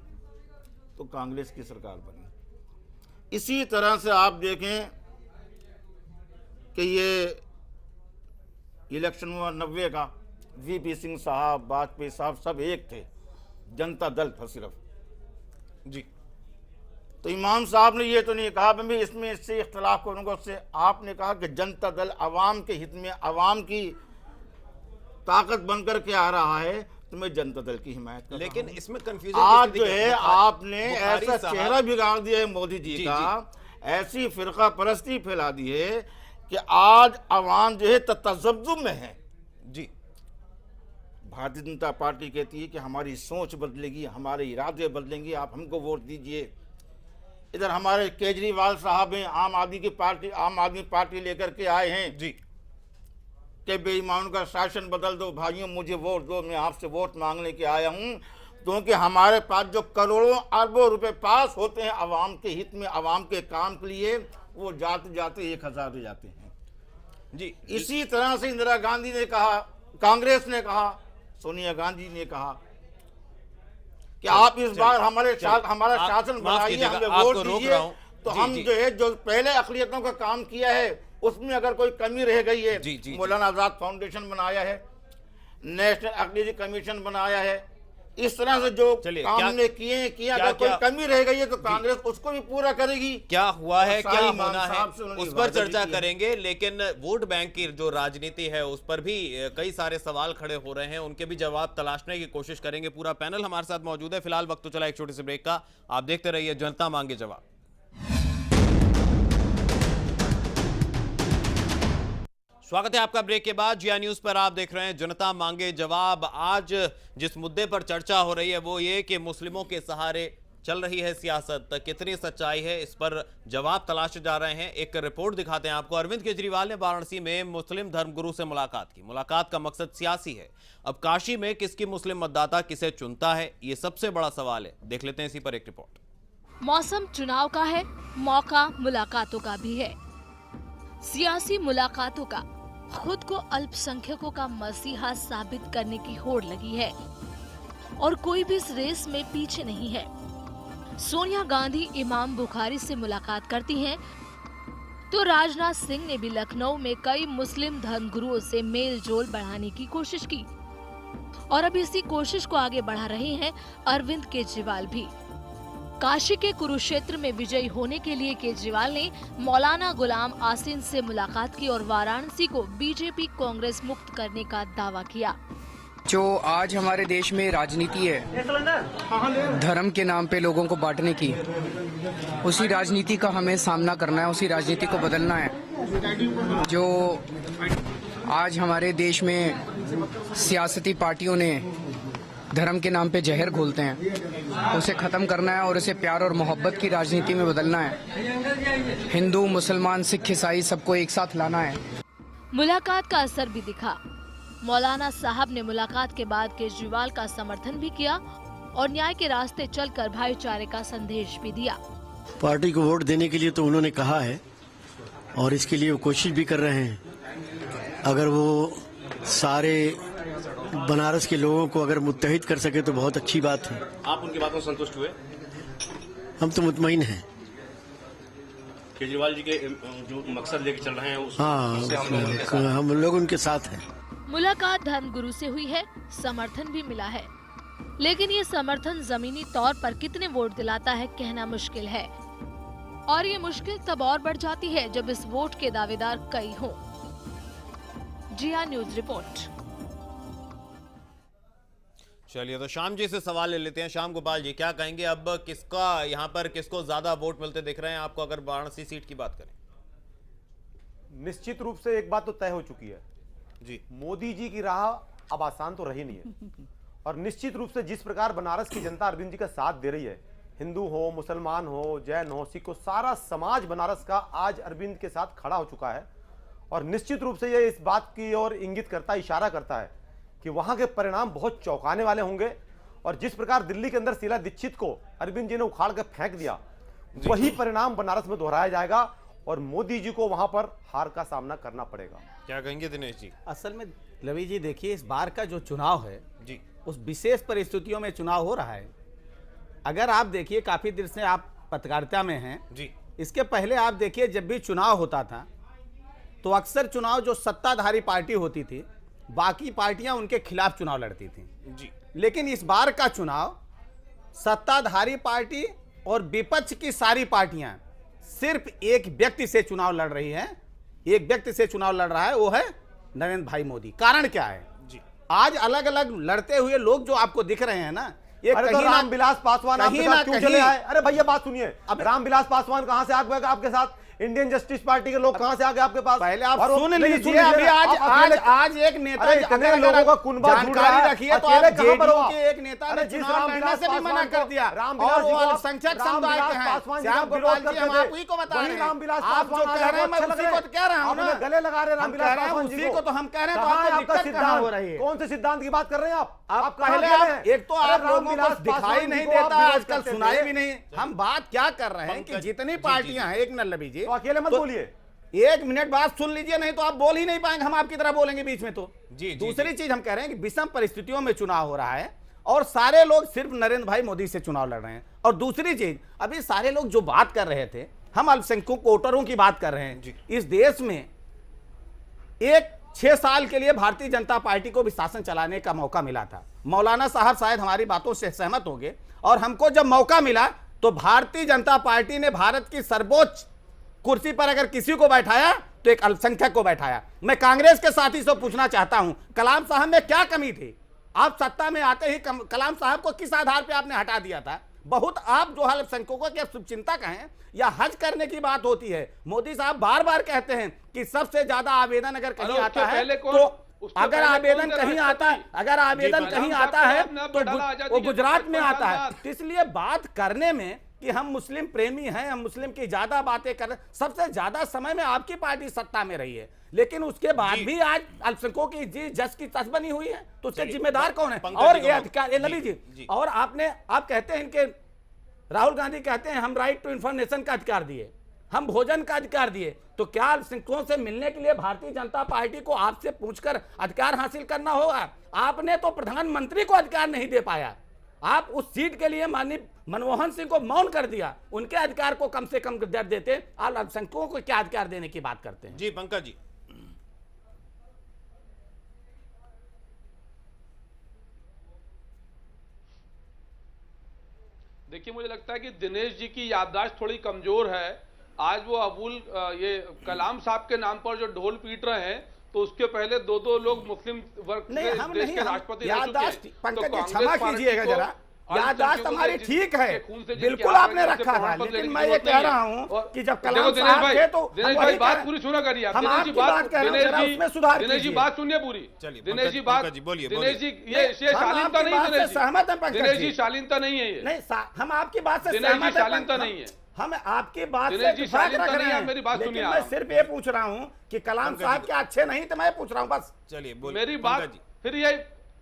तो कांग्रेस की सरकार बनी। इसी तरह से आप देखें कि ये इलेक्शन हुआ 90 का, वीपी सिंह साहब, वाजपेयी साहब सब एक थे, जनता दल था सिर्फ जी। तो इमाम साहब ने ये तो नहीं कहा मैं इसमें इससे इख्तलाफ करूंगा उससे। आपने कहा कि जनता दल अवाम के हित में, अवाम की ताकत बनकर के आ रहा है, तो मैं जनता दल की हिमायत करता हूं। लेकिन इसमें कंफ्यूजन आज जो है आपने ऐसा चेहरा बिगाड़ दिया है मोदी जी का, ऐसी फिरका परस्ती फैला दी है कि आज अवाम जो है तज़ब्ज़ुब में है जी। भारतीय जनता पार्टी कहती है कि हमारी सोच बदलेगी, हमारे इरादे बदलेंगे, आप हमको वोट दीजिए। इधर हमारे केजरीवाल साहब हैं, आम आदमी पार्टी लेकर के आए हैं जी कि बेईमानों का शासन बदल दो, भाइयों मुझे वोट दो, मैं आपसे वोट मांगने के आया हूं। क्योंकि हमारे पास जो करोड़ों अरबों रुपए पास होते हैं अवाम के हित में, अवाम के काम के लिए, वो जाते जाते 1000 हो जाते हैं जी। इसी तरह से इंदिरा गांधी ने कहा, कांग्रेस ने कहा, सोनिया गांधी ने कहा कि आप इस बार हमारा शासन बनाइए, हमें वोट दीजिए। तो हम जो है जो पहले अक़लियतों का काम किया है उसमें अगर कोई कमी रह गई है, मौलाना आजाद फाउंडेशन बनाया है, नेशनल अक़लियत कमीशन बनाया है, इस तरह से जो काम हमने किए अगर कोई कमी रह गई है तो कांग्रेस उसको भी पूरा करेगी। क्या हुआ है, क्या होना है, उस पर चर्चा करेंगे। लेकिन वोट बैंक की जो राजनीति है उस पर भी कई सारे सवाल खड़े हो रहे हैं, उनके भी जवाब तलाशने की कोशिश करेंगे। पूरा पैनल हमारे साथ मौजूद है। फिलहाल वक्त तो चला एक छोटे से ब्रेक का, आप देखते रहिए जनता मांगे जवाब। स्वागत है आपका ब्रेक के बाद। जिया न्यूज पर आप देख रहे हैं जनता मांगे जवाब। आज जिस मुद्दे पर चर्चा हो रही है वो ये कि मुस्लिमों के सहारे चल रही है सियासत, कितनी सच्चाई है इस पर जवाब तलाशे जा रहे हैं। एक रिपोर्ट दिखाते हैं आपको। अरविंद केजरीवाल ने वाराणसी में मुस्लिम धर्मगुरु से मुलाकात की। मुलाकात का मकसद सियासी है। अब काशी में किसकी मुस्लिम मतदाता किसे चुनता है, ये सबसे बड़ा सवाल है। देख लेते हैं इसी पर एक रिपोर्ट। मौसम चुनाव का है, मौका मुलाकातों का भी है। सियासी मुलाकातों का खुद को अल्पसंख्यकों का मसीहा साबित करने की होड़ लगी है और कोई भी इस रेस में पीछे नहीं है। सोनिया गांधी इमाम बुखारी से मुलाकात करती हैं, तो राजनाथ सिंह ने भी लखनऊ में कई मुस्लिम धर्मगुरुओं से मेल जोल बढ़ाने की कोशिश की और अब इसी कोशिश को आगे बढ़ा रहे हैं अरविंद केजरीवाल भी। काशी के कुरुक्षेत्र में विजयी होने के लिए केजरीवाल ने मौलाना गुलाम आसिन से मुलाकात की और वाराणसी को बीजेपी कांग्रेस मुक्त करने का दावा किया। जो आज हमारे देश में राजनीति है धर्म के नाम पे लोगों को बांटने की, उसी राजनीति का हमें सामना करना है, उसी राजनीति को बदलना है। जो आज हमारे देश में सियासती पार्टियों ने धर्म के नाम पे जहर घोलते हैं, उसे खत्म करना है और उसे प्यार और मोहब्बत की राजनीति में बदलना है। हिंदू, मुसलमान, सिख, ईसाई सबको एक साथ लाना है। मुलाकात का असर भी दिखा। मौलाना साहब ने मुलाकात के बाद केजरीवाल का समर्थन भी किया और न्याय के रास्ते चलकर भाईचारे का संदेश भी दिया। पार्टी को वोट देने के लिए तो उन्होंने कहा है और इसके लिए वो कोशिश भी कर रहे हैं। अगर वो सारे बनारस के लोगों को अगर मुत्तहिद कर सके तो बहुत अच्छी बात है। आप उनकी बातों से संतुष्ट हुए? हम तो मुतमईन हैं। केजरीवाल जी के जो मकसद लेके चल रहे हैं हाँ, हम लोग उनके साथ हैं। मुलाकात धर्मगुरु से हुई है, समर्थन भी मिला है, लेकिन ये समर्थन जमीनी तौर पर कितने वोट दिलाता है कहना मुश्किल है और ये मुश्किल तब और बढ़ जाती है जब इस वोट के दावेदार कई हों। जिया न्यूज रिपोर्ट। चलिए तो श्याम जी से सवाल ले लेते हैं। श्याम गोपाल जी, क्या कहेंगे अब किसका यहाँ पर किसको ज्यादा वोट मिलते दिख रहे हैं आपको अगर वाराणसी सीट की बात करें? निश्चित रूप से एक बात तो तय हो चुकी है जी, मोदी जी की राह अब आसान तो रही नहीं है और निश्चित रूप से जिस प्रकार बनारस की जनता अरविंद जी का साथ दे रही है, हिंदू हो, मुसलमान हो, जैन हो, सिख हो, सारा समाज बनारस का आज अरविंद के साथ खड़ा हो चुका है और निश्चित रूप से यह इस बात की ओर इंगित करता, इशारा करता है कि वहां के परिणाम बहुत चौंकाने वाले होंगे और जिस प्रकार दिल्ली के अंदर शीला दीक्षित को अरविंद जी ने उखाड़ कर फेंक दिया, वही परिणाम बनारस में दोहराया जाएगा और मोदी जी को वहां पर हार का सामना करना पड़ेगा। क्या कहेंगे दिनेश जी? असल में रवि जी देखिए, इस बार का जो चुनाव है जी, उस विशेष परिस्थितियों में चुनाव हो रहा है। अगर आप देखिए, काफी देर से आप पत्रकारिता में हैं जी, इसके पहले आप देखिए जब भी चुनाव होता था तो अक्सर चुनाव जो सत्ताधारी पार्टी होती थी, बाकी पार्टियां उनके खिलाफ चुनाव लड़ती थी जी। लेकिन इस बार का चुनाव सत्ताधारी पार्टी और विपक्ष की सारी पार्टियां सिर्फ एक व्यक्ति से चुनाव लड़ रही है। एक व्यक्ति से चुनाव लड़ रहा है, वो है नरेंद्र भाई मोदी। कारण क्या है जी? आज अलग अलग लड़ते हुए लोग जो आपको दिख रहे हैं ना, ये अरे तो रामविलास पासवान आपके साथ क्यों चले आए? अरे भैया बात सुनिए, अब रामविलास पासवान कहां से आ गए आपके साथ? इंडियन जस्टिस पार्टी के लोग कहां से आ गए आपके पास? पहले आप सुन लीजिए। अभी आज एक नेता इतने लोगों का कुनबा जानकारी रखिए तो आप कहां पर हो? एक नेता ने चुनाव लड़ने से भी मना कर दिया और वो अल्पसंख्यक समुदाय के हैं। श्याम गोपाल जी, हम आप ही को बता रहे हैं, आप जो कह रहे हैं मैं उसी को कह रहा हूं ना। गले लगा रहे रामविलास पासवान जी को, तो हम कह रहे हैं तो आपको दिक्कत कहां हो रही है? कौन से सिद्धांत की बात कर रहे हैं आप? आप पहले आप एक तो आप लोगों को दिखाई नहीं देता, आजकल सुनाई भी नहीं। हम बात क्या कर रहे हैं कि जितनी पार्टियां हैं, एक न लबी जी, अकेले मत बोलिए, एक मिनट बात सुन लीजिए, नहीं तो आप बोल ही नहीं पाएंगे, हम आपकी तरह बोलेंगे बीच में। तो जी, दूसरी चीज हम कह रहे हैं कि विषम परिस्थितियों में चुनाव हो रहा है और सारे लोग सिर्फ नरेंद्र भाई मोदी से चुनाव लड़ रहे हैं। और दूसरी चीज, अभी सारे लोग जो बात कर रहे थे, हम अल्पसंख्यक वोटरों की बात कर रहे हैं। इस देश में एक 6 साल के लिए भारतीय जनता पार्टी को भी शासन चलाने का मौका मिला था। मौलाना साहब शायद हमारी बातों से सहमत होंगे, और हमको जब मौका मिला तो भारतीय जनता पार्टी ने भारत की सर्वोच्च कुर्सी पर अगर किसी को बैठाया तो एक अल्पसंख्यक को बैठाया। मैं कांग्रेस के साथी से पूछना चाहता हूं, कलाम साहब में क्या कमी थी? आप सत्ता में आते ही कलाम साहब को किस आधार पर आपने हटा दिया था? बहुत आप जो अल्पसंख्यकों के शुभचिंतक हैं या हज करने की बात होती है, मोदी साहब बार बार कहते हैं कि सबसे ज्यादा आवेदन अगर कहीं आता है तो अगर आवेदन कहीं आता है, अगर आवेदन कहीं आता है तो वो गुजरात में आता है। इसलिए बात करने में कि हम मुस्लिम प्रेमी हैं, हम मुस्लिम की ज्यादा बातें कर रहे हैं, सबसे ज्यादा समय में आपकी पार्टी सत्ता में रही है, लेकिन उसके बाद भी आज अल्पसंख्यकों की जी जस की तस बनी हुई है, तो उसके जिम्मेदार कौन है? और ये अधिकार ललित जी, और आप कहते हैं इनके राहुल गांधी कहते हैं हम राइट टू इंफॉर्मेशन का अधिकार दिए, हम भोजन का अधिकार दिए, तो क्या अल्पसंख्यकों से मिलने के लिए भारतीय जनता पार्टी को आपसे पूछकर अधिकार हासिल करना होगा? आपने तो प्रधानमंत्री को अधिकार नहीं दे पाया, आप उस सीट के लिए माननीय मनमोहन सिंह को मौन कर दिया, उनके अधिकार को कम से कम दर देते, आप अल्पसंख्यकों को क्या अधिकार देने की बात करते हैं? जी पंकज जी। देखिए, मुझे लगता है कि दिनेश जी की याददाश्त थोड़ी कमजोर है। आज वो अबुल ये कलाम साहब के नाम पर जो ढोल पीट रहे हैं, तो उसके पहले दो लोग मुस्लिम वर्ग नहीं, से हम देश नहीं, के हम राष्ट्रपति याददाश्त पंकज जी तो क्षमा कीजिएगा जरा, याददाश्त हमारी ठीक है, बिल्कुल आपने रखा था, लेकिन मैं ये कह रहा हूँ कि जब कलाम साहब थे तो दिनेश भाई बात पूरी सुना करिए आप। हम आपकी बात कह रहे हैं, जरा उसमें सुधार कीजिए। दिनेश जी बात सुनिए पूरी। चलिए दिनेश जी बात, बोलिए। दिनेश जी ये शालीनता नहीं, दिनेश जी सहमत है पंकज दिनेश जी, शालीनता नहीं है ये। नहीं, हम आपकी बात से दिनेश जी सहमत है, शालीनता नहीं है, हम आपकी बात से दिनेश जी इत्तेफाक शालीनता रख रहे नहीं है, हैं, मेरी बात लेकिन सुनिए मैं आप। सिर्फ ये पूछ रहा हूँ कि कलाम साहब के अच्छे नहीं, तो मैं पूछ रहा हूँ बस। चलिए मेरी बात फिर ये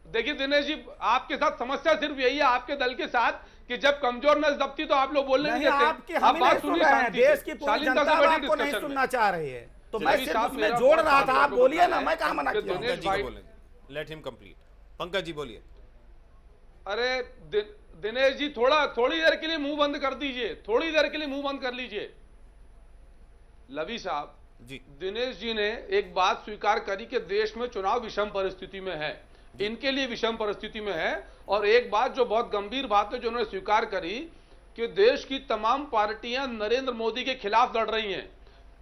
देखिए दिनेश जी, आपके साथ समस्या सिर्फ यही है, आपके दल के साथ, कि जब कमजोर नस दबती तो आप लोग बोलने नहीं देते। आप बात सुनिए, देश की पूरी जनता आपको नहीं सुनना चाह रही है, तो मैं सिर्फ उसमें जोड़ रहा था, आप बोलिए ना, मैं कहाँ मना किया? Let him complete. Pankaj ji बोलिए। अरे दिनेश जी, थोड़ी देर के लिए मुंह बंद कर दीजिए, थोड़ी देर के लिए मुंह बंद कर लीजिए। लवी साहब जी, दिनेश जी ने एक बात स्वीकार करी कि देश में चुनाव विषम परिस्थिति में है, इनके लिए विषम परिस्थिति में है। और एक बात जो बहुत गंभीर बात है जो उन्होंने स्वीकार करी कि देश की तमाम पार्टियां नरेंद्र मोदी के खिलाफ लड़ रही हैं।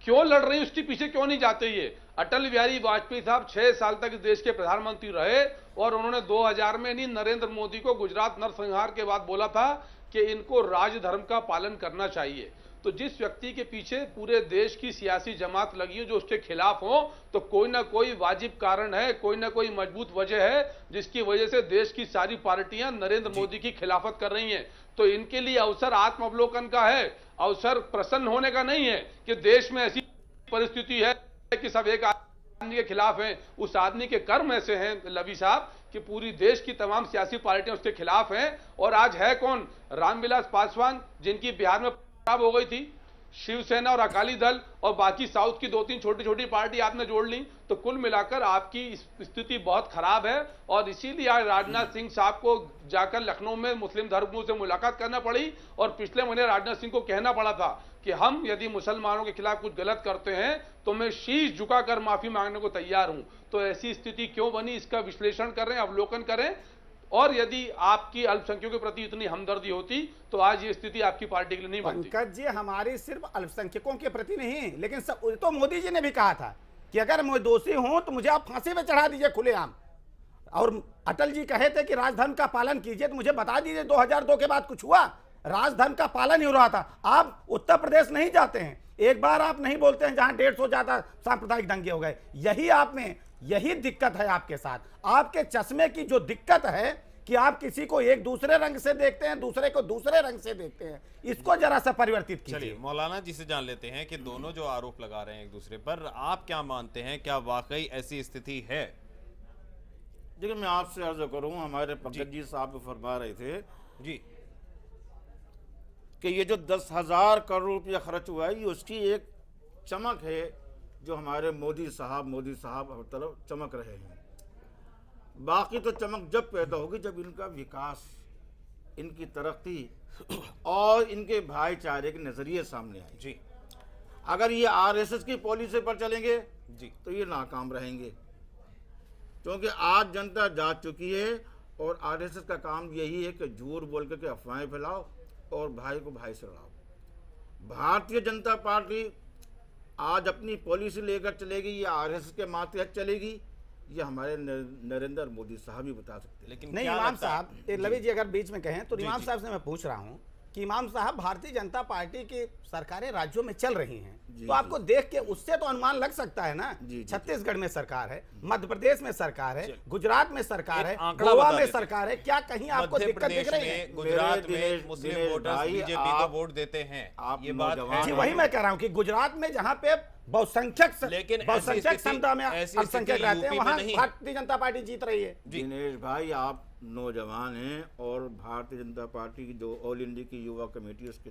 क्यों लड़ रही है, उसके पीछे क्यों नहीं जाते? ये अटल बिहारी वाजपेयी साहब 6 साल तक इस देश के प्रधानमंत्री रहे और उन्होंने 2000 में नहीं नरेंद्र मोदी को गुजरात नरसंहार के बाद बोला था कि इनको राजधर्म का पालन करना चाहिए। तो जिस व्यक्ति के पीछे पूरे देश की सियासी जमात लगी हो जो उसके खिलाफ हो, तो कोई ना कोई वाजिब कारण है, कोई ना कोई मजबूत वजह है जिसकी वजह से देश की सारी पार्टियां नरेंद्र मोदी की खिलाफत कर रही हैं। तो इनके लिए अवसर आत्मावलोकन का है, अवसर प्रसन्न होने का नहीं है कि देश में ऐसी परिस्थिति है कि सब एक आदमी के खिलाफ हैं। उस आदमी के कर्म ऐसे हैं लवी साहब कि पूरी देश की तमाम सियासी पार्टियां उसके खिलाफ हैं। और आज है कौन? रामविलास पासवान, जिनकी बिहार में खराब हो गई थी, शिवसेना और अकाली दल और बाकी साउथ की 2-3 छोटी छोटी पार्टी आपने जोड़ ली, तो कुल मिलाकर आपकी स्थिति बहुत खराब है। और इसीलिए आज राजनाथ सिंह साहब को जाकर लखनऊ में मुस्लिम धर्मगुरुओं से मुलाकात करना पड़ी और पिछले महीने राजनाथ सिंह को कहना पड़ा था कि हम यदि मुसलमानों के खिलाफ कुछ गलत करते हैं तो मैं शीश झुकाकर माफी मांगने को तैयार हूं। तो ऐसी स्थिति क्यों बनी, इसका विश्लेषण करें, अवलोकन करें। और यदि आपकी अल्पसंख्यकों के प्रति इतनी हमदर्दी होती तो आज ये स्थिति आपकी पार्टी के लिए नहीं बनती। पंकज जी, हमारी सिर्फ अल्पसंख्यकों के प्रति नहीं, लेकिन तो मोदी जी ने भी कहा था कि अगर मैं दोषी हूं तो मुझे आप फांसी पे चढ़ा दीजिए खुलेआम। और अटल जी कहे थे कि राजधर्म का पालन कीजिए, तो मुझे बता दीजिए 2002 के बाद कुछ हुआ? राजधर्म का पालन ही हो रहा था। आप उत्तर प्रदेश नहीं जाते हैं, एक बार आप नहीं बोलते हैं जहां 150 ज्यादा सांप्रदायिक दंगे हो गए। यही आप में यही दिक्कत है आपके साथ, आपके चश्मे की जो दिक्कत है कि आप किसी को एक दूसरे रंग से देखते हैं, दूसरे को दूसरे रंग से देखते हैं। इसको जरा सा परिवर्तित कीजिए। चलिए मौलाना जी से जान लेते हैं कि दोनों जो आरोप लगा रहे हैं एक दूसरे पर, आप क्या मानते हैं, क्या वाकई ऐसी स्थिति है? देखिए, मैं आपसे अर्ज करूं, हमारे पंकज जी साहब फरमा रहे थे जी कि ये जो 10,000 करोड़ रुपया खर्च हुआ है, ये उसकी एक चमक है जो हमारे मोदी साहब हर तरफ चमक रहे हैं। बाकी तो चमक जब पैदा होगी जब इनका विकास, इनकी तरक्की और इनके भाईचारे के नजरिए सामने आए। जी, अगर ये आरएसएस की पॉलिसी पर चलेंगे जी तो ये नाकाम रहेंगे, क्योंकि आज जनता जाग चुकी है और आरएसएस का काम यही है कि झूठ बोल के अफवाहें फैलाओ और भाई को भाई से लड़ाओ। भारतीय जनता पार्टी आज अपनी पॉलिसी लेकर चलेगी, ये आरएसएस के मातहत चलेगी, ये हमारे नरेंद्र मोदी साहब ही बता सकते हैं। लेकिन नहीं, इमाम साहब, लवी जी अगर बीच में कहें तो इमाम साहब से मैं पूछ रहा हूं कि इमाम साहब भारतीय जनता पार्टी की सरकारें राज्यों में चल रही हैं, तो आपको देख के उससे तो अनुमान लग सकता है ना। छत्तीसगढ़ में सरकार है, मध्य प्रदेश में सरकार है, गुजरात में सरकार है, गोवा में सरकार है, क्या कहीं आपको दिक्कत दिख रही है? गुजरात में मुस्लिम वोटर्स बीजेपी को वोट देते हैं, ये बात है। जी वही मैं कह रहा हूँ कि गुजरात में जहाँ पे बहुसंख्यक समुदाय में अल्पसंख्यक रहते हैं, वहाँ भारतीय जनता पार्टी जीत रही है। दिनेश भाई, आप नौजवान हैं और भारतीय जनता पार्टी की जो ऑल इंडिया की युवा कमेटी उसके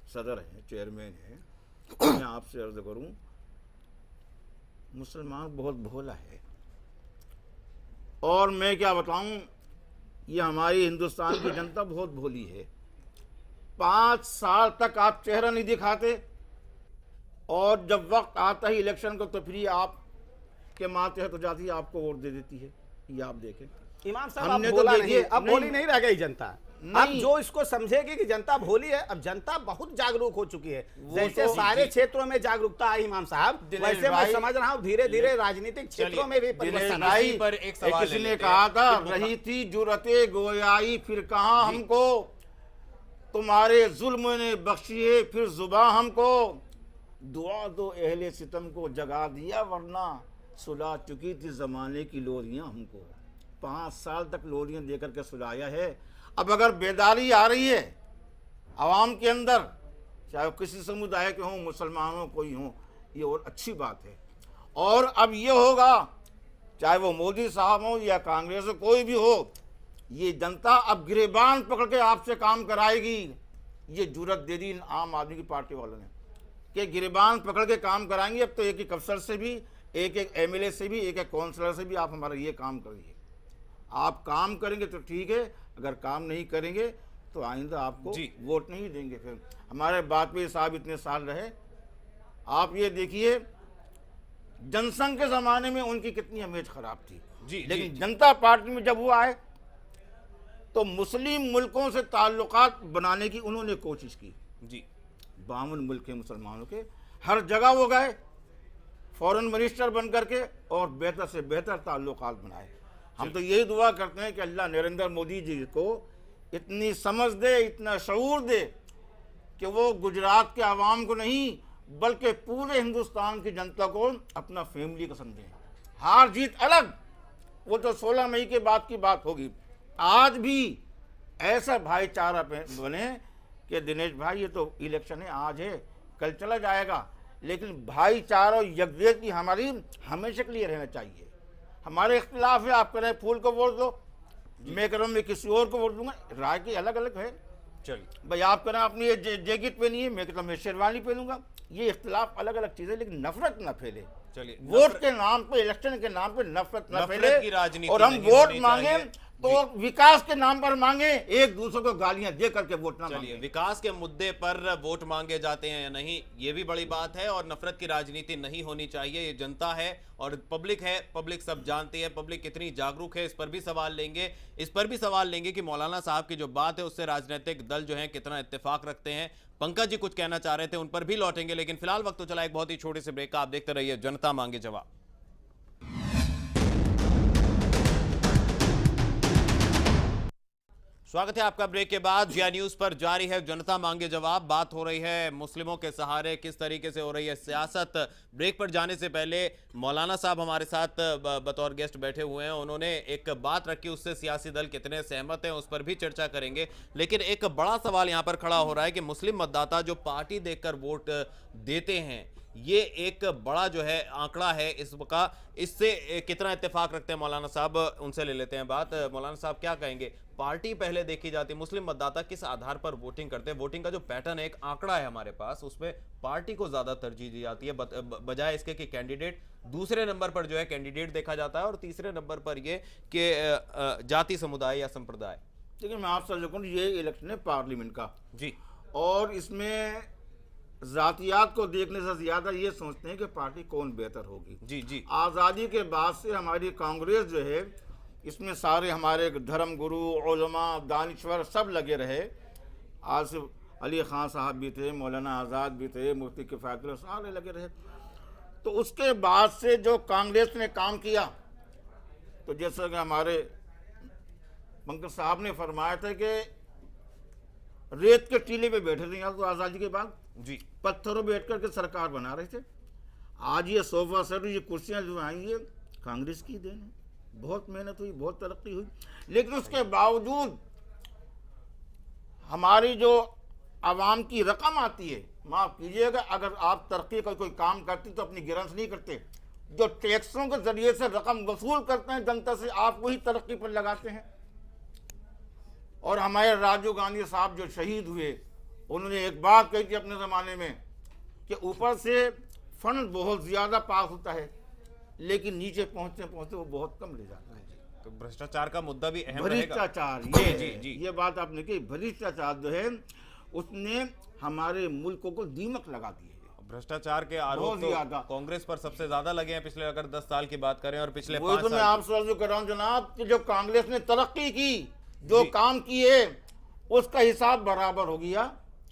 सदर हैं, चेयरमैन हैं। मैं आपसे अर्ज करूं, मुसलमान बहुत भोला है और मैं क्या बताऊं, ये हमारी हिंदुस्तान की जनता बहुत भोली है। 5 साल तक आप चेहरा नहीं दिखाते और जब वक्त आता ही इलेक्शन को तो फिर आप के माते है तो जाती है आपको वोट दे देती है। ये आप देखें इमाम साहब, हमने तो देखिए अब भोली नहीं रह गई जनता। अब जो इसको समझेगी कि जनता भोली है, अब जनता बहुत जागरूक हो चुकी है। जैसे सारे क्षेत्रों में जागरूकता आई इमाम साहब, वैसे मैं समझ रहा हूँ धीरे धीरे राजनीतिक क्षेत्रों में भी परिवर्तन आई। पर एक सवाल किसी ने कहा था, रही थी जुरते गोयाई फिर कहाँ हमको, तुम्हारे जुल्म ने बख्शिए फिर जुबा हमको, दुआ दो अहले सितम को जगा दिया वरना सुला चुकी थी जमाने की लोरियां हमको। 5 साल तक लोरियां देकर के सुलाया है। अब अगर बेदारी आ रही है आवाम के अंदर, चाहे किसी समुदाय के हों, मुसलमानों कोई हों, ये और अच्छी बात है। और अब ये होगा, चाहे वो मोदी साहब हो या कांग्रेस हो, कोई भी हो, ये जनता अब गिरेबान पकड़ के आपसे काम कराएगी। ये जुर्रत दे दी इन आम आदमी की पार्टी वालों ने कि गिरेबान पकड़ के काम कराएंगे। अब तो एक एक अफसर से भी, एक एक एमएलए से भी, एक एक काउंसलर से भी आप हमारा ये काम करिए। आप काम करेंगे तो ठीक है, अगर काम नहीं करेंगे तो आइंदा आपको वोट नहीं देंगे। फिर हमारे वाजपेयी साहब इतने साल रहे, आप ये देखिए जनसंघ के ज़माने में उनकी कितनी इमेज खराब थी। लेकिन जनता पार्टी में जब वो आए तो मुस्लिम मुल्कों से ताल्लुकात बनाने की उन्होंने कोशिश की। 52 मुल्क के मुसलमानों के, हर जगह वो गए फॉरेन मिनिस्टर बन करके और बेहतर से बेहतर ताल्लुकात बनाए। हम तो यही दुआ करते हैं कि अल्लाह नरेंद्र मोदी जी को इतनी समझ दे, इतना शऊर दे कि वो गुजरात के आवाम को नहीं बल्कि पूरे हिंदुस्तान की जनता को अपना फैमिली का समझें। हार जीत अलग, वो तो 16 मई के बाद की बात होगी। आज भी ऐसा भाईचारा बने कि दिनेश भाई ये तो इलेक्शन है, आज है कल चला जाएगा, लेकिन भाईचारा और यकजहती हमारी हमेशा के लिए रहना चाहिए। हमारे इख्तिलाफ है, आप कह रहे हैं फूल को वोट दो, मैं कह रहा हूँ मैं किसी और को वोट दूंगा, राय की अलग अलग है। चलिए भाई, आप कह रहे हैं अपनी ये जैकेट पहनी है, मैं कहता हूँ मैं शेरवानी पहनूंगा। ये इख्तिलाफ अलग अलग चीजें, लेकिन नफरत ना फैले। चलिए, वोट के नाम पे, इलेक्शन के नाम पे नफरत ना फैले और हम वोट मांगे तो विकास के नाम पर मांगे, एक दूसरे को गालियां दे करके वोट ना मांगे। विकास के मुद्दे पर वोट मांगे जाते हैं या नहीं, ये भी बड़ी बात है। और नफरत की राजनीति नहीं होनी चाहिए। ये जनता है और पब्लिक है, पब्लिक सब जानती है, पब्लिक कितनी जागरूक है, इस पर भी सवाल लेंगे। इस पर भी सवाल लेंगे कि मौलाना साहब की जो बात है उससे राजनीतिक दल जो है कितना इत्तेफाक रखते हैं। पंकज जी कुछ कहना चाह रहे थे, उन पर भी लौटेंगे, लेकिन फिलहाल वक्त तो चला एक बहुत ही छोटे से ब्रेक का। आप देखते रहिए जनता मांगे जवाब। स्वागत है आपका ब्रेक के बाद। जिया न्यूज पर जारी है जनता मांगे जवाब। बात हो रही है मुस्लिमों के सहारे किस तरीके से हो रही है सियासत। ब्रेक पर जाने से पहले मौलाना साहब हमारे साथ बतौर गेस्ट बैठे हुए हैं। उन्होंने एक बात रखी, उससे सियासी दल कितने सहमत हैं उस पर भी चर्चा करेंगे। लेकिन एक बड़ा सवाल यहां पर खड़ा हो रहा है कि मुस्लिम मतदाता जो पार्टी देखकर वोट देते हैं, ये एक बड़ा जो है आंकड़ा है इसका, इससे कितना इत्तेफाक रखते हैं मौलाना साहब, उनसे ले लेते हैं बात। मौलाना साहब क्या कहेंगे, पार्टी पहले देखी जाती, मुस्लिम मतदाता किस आधार पर वोटिंग करते हैं? वोटिंग का जो पैटर्न है, एक आंकड़ा है हमारे पास, उसमें पार्टी को ज्यादा तरजीह दी जाती है बजाय इसके कि कैंडिडेट। दूसरे नंबर पर जो है कैंडिडेट देखा जाता है और तीसरे नंबर पर ये कि जाति, समुदाय या संप्रदाय। लेकिन मैं आपसे कहूँ, ये इलेक्शन है पार्लियामेंट का जी, और इसमें जातियात को देखने से ज्यादा ये सोचते हैं कि पार्टी कौन बेहतर होगी। जी जी, आज़ादी के बाद से हमारी कांग्रेस जो है, इसमें सारे हमारे धर्म गुरु, उलमा, दानिश्वर सब लगे रहे। आसिफ अली खान साहब भी थे, मौलाना आज़ाद भी थे, मुफ्ती किफ़ायतुल्लाह, सारे लगे रहे। तो उसके बाद से जो कांग्रेस ने काम किया, तो जैसा कि हमारे पंकज साहब ने फरमाया था कि रेत के टीले पे बैठे थे यहाँ तो आजादी के बाद जी, पत्थरों बैठ करके सरकार बना रहे थे। आज ये सोफा सेट, ये कुर्सियां जो आई है कांग्रेस की देन है। बहुत मेहनत हुई, बहुत तरक्की हुई, लेकिन उसके बावजूद हमारी जो आवाम की रकम आती है, माफ कीजिएगा, अगर आप तरक्की का कोई काम करते तो अपनी गिरंस नहीं करते। जो टैक्सों के जरिए से रकम वसूल करते हैं जनता से, आप वही तरक्की पर लगाते हैं। और हमारे राजीव गांधी साहब जो शहीद हुए, उन्होंने एक बात कही थी अपने ज़माने में कि ऊपर से फंड बहुत ज़्यादा पास होता है, लेकिन नीचे पहुंचते पहुंचते वो बहुत कम ले जाता है। तो भ्रष्टाचार का मुद्दा भी अहम रहेगा। भ्रष्टाचार, ये बात आपने कही, भ्रष्टाचार जो है उसने हमारे मुल्क को दीमक लगा दी है। भ्रष्टाचार के आरोप तो कांग्रेस पर सबसे ज्यादा लगे हैं पिछले अगर 10 साल की बात करें, और पिछले 5 साल। मैं आपसे अर्ज कर रहा हूं जनाब कि जो कांग्रेस ने तरक्की की, जो काम किए, उसका हिसाब बराबर हो गया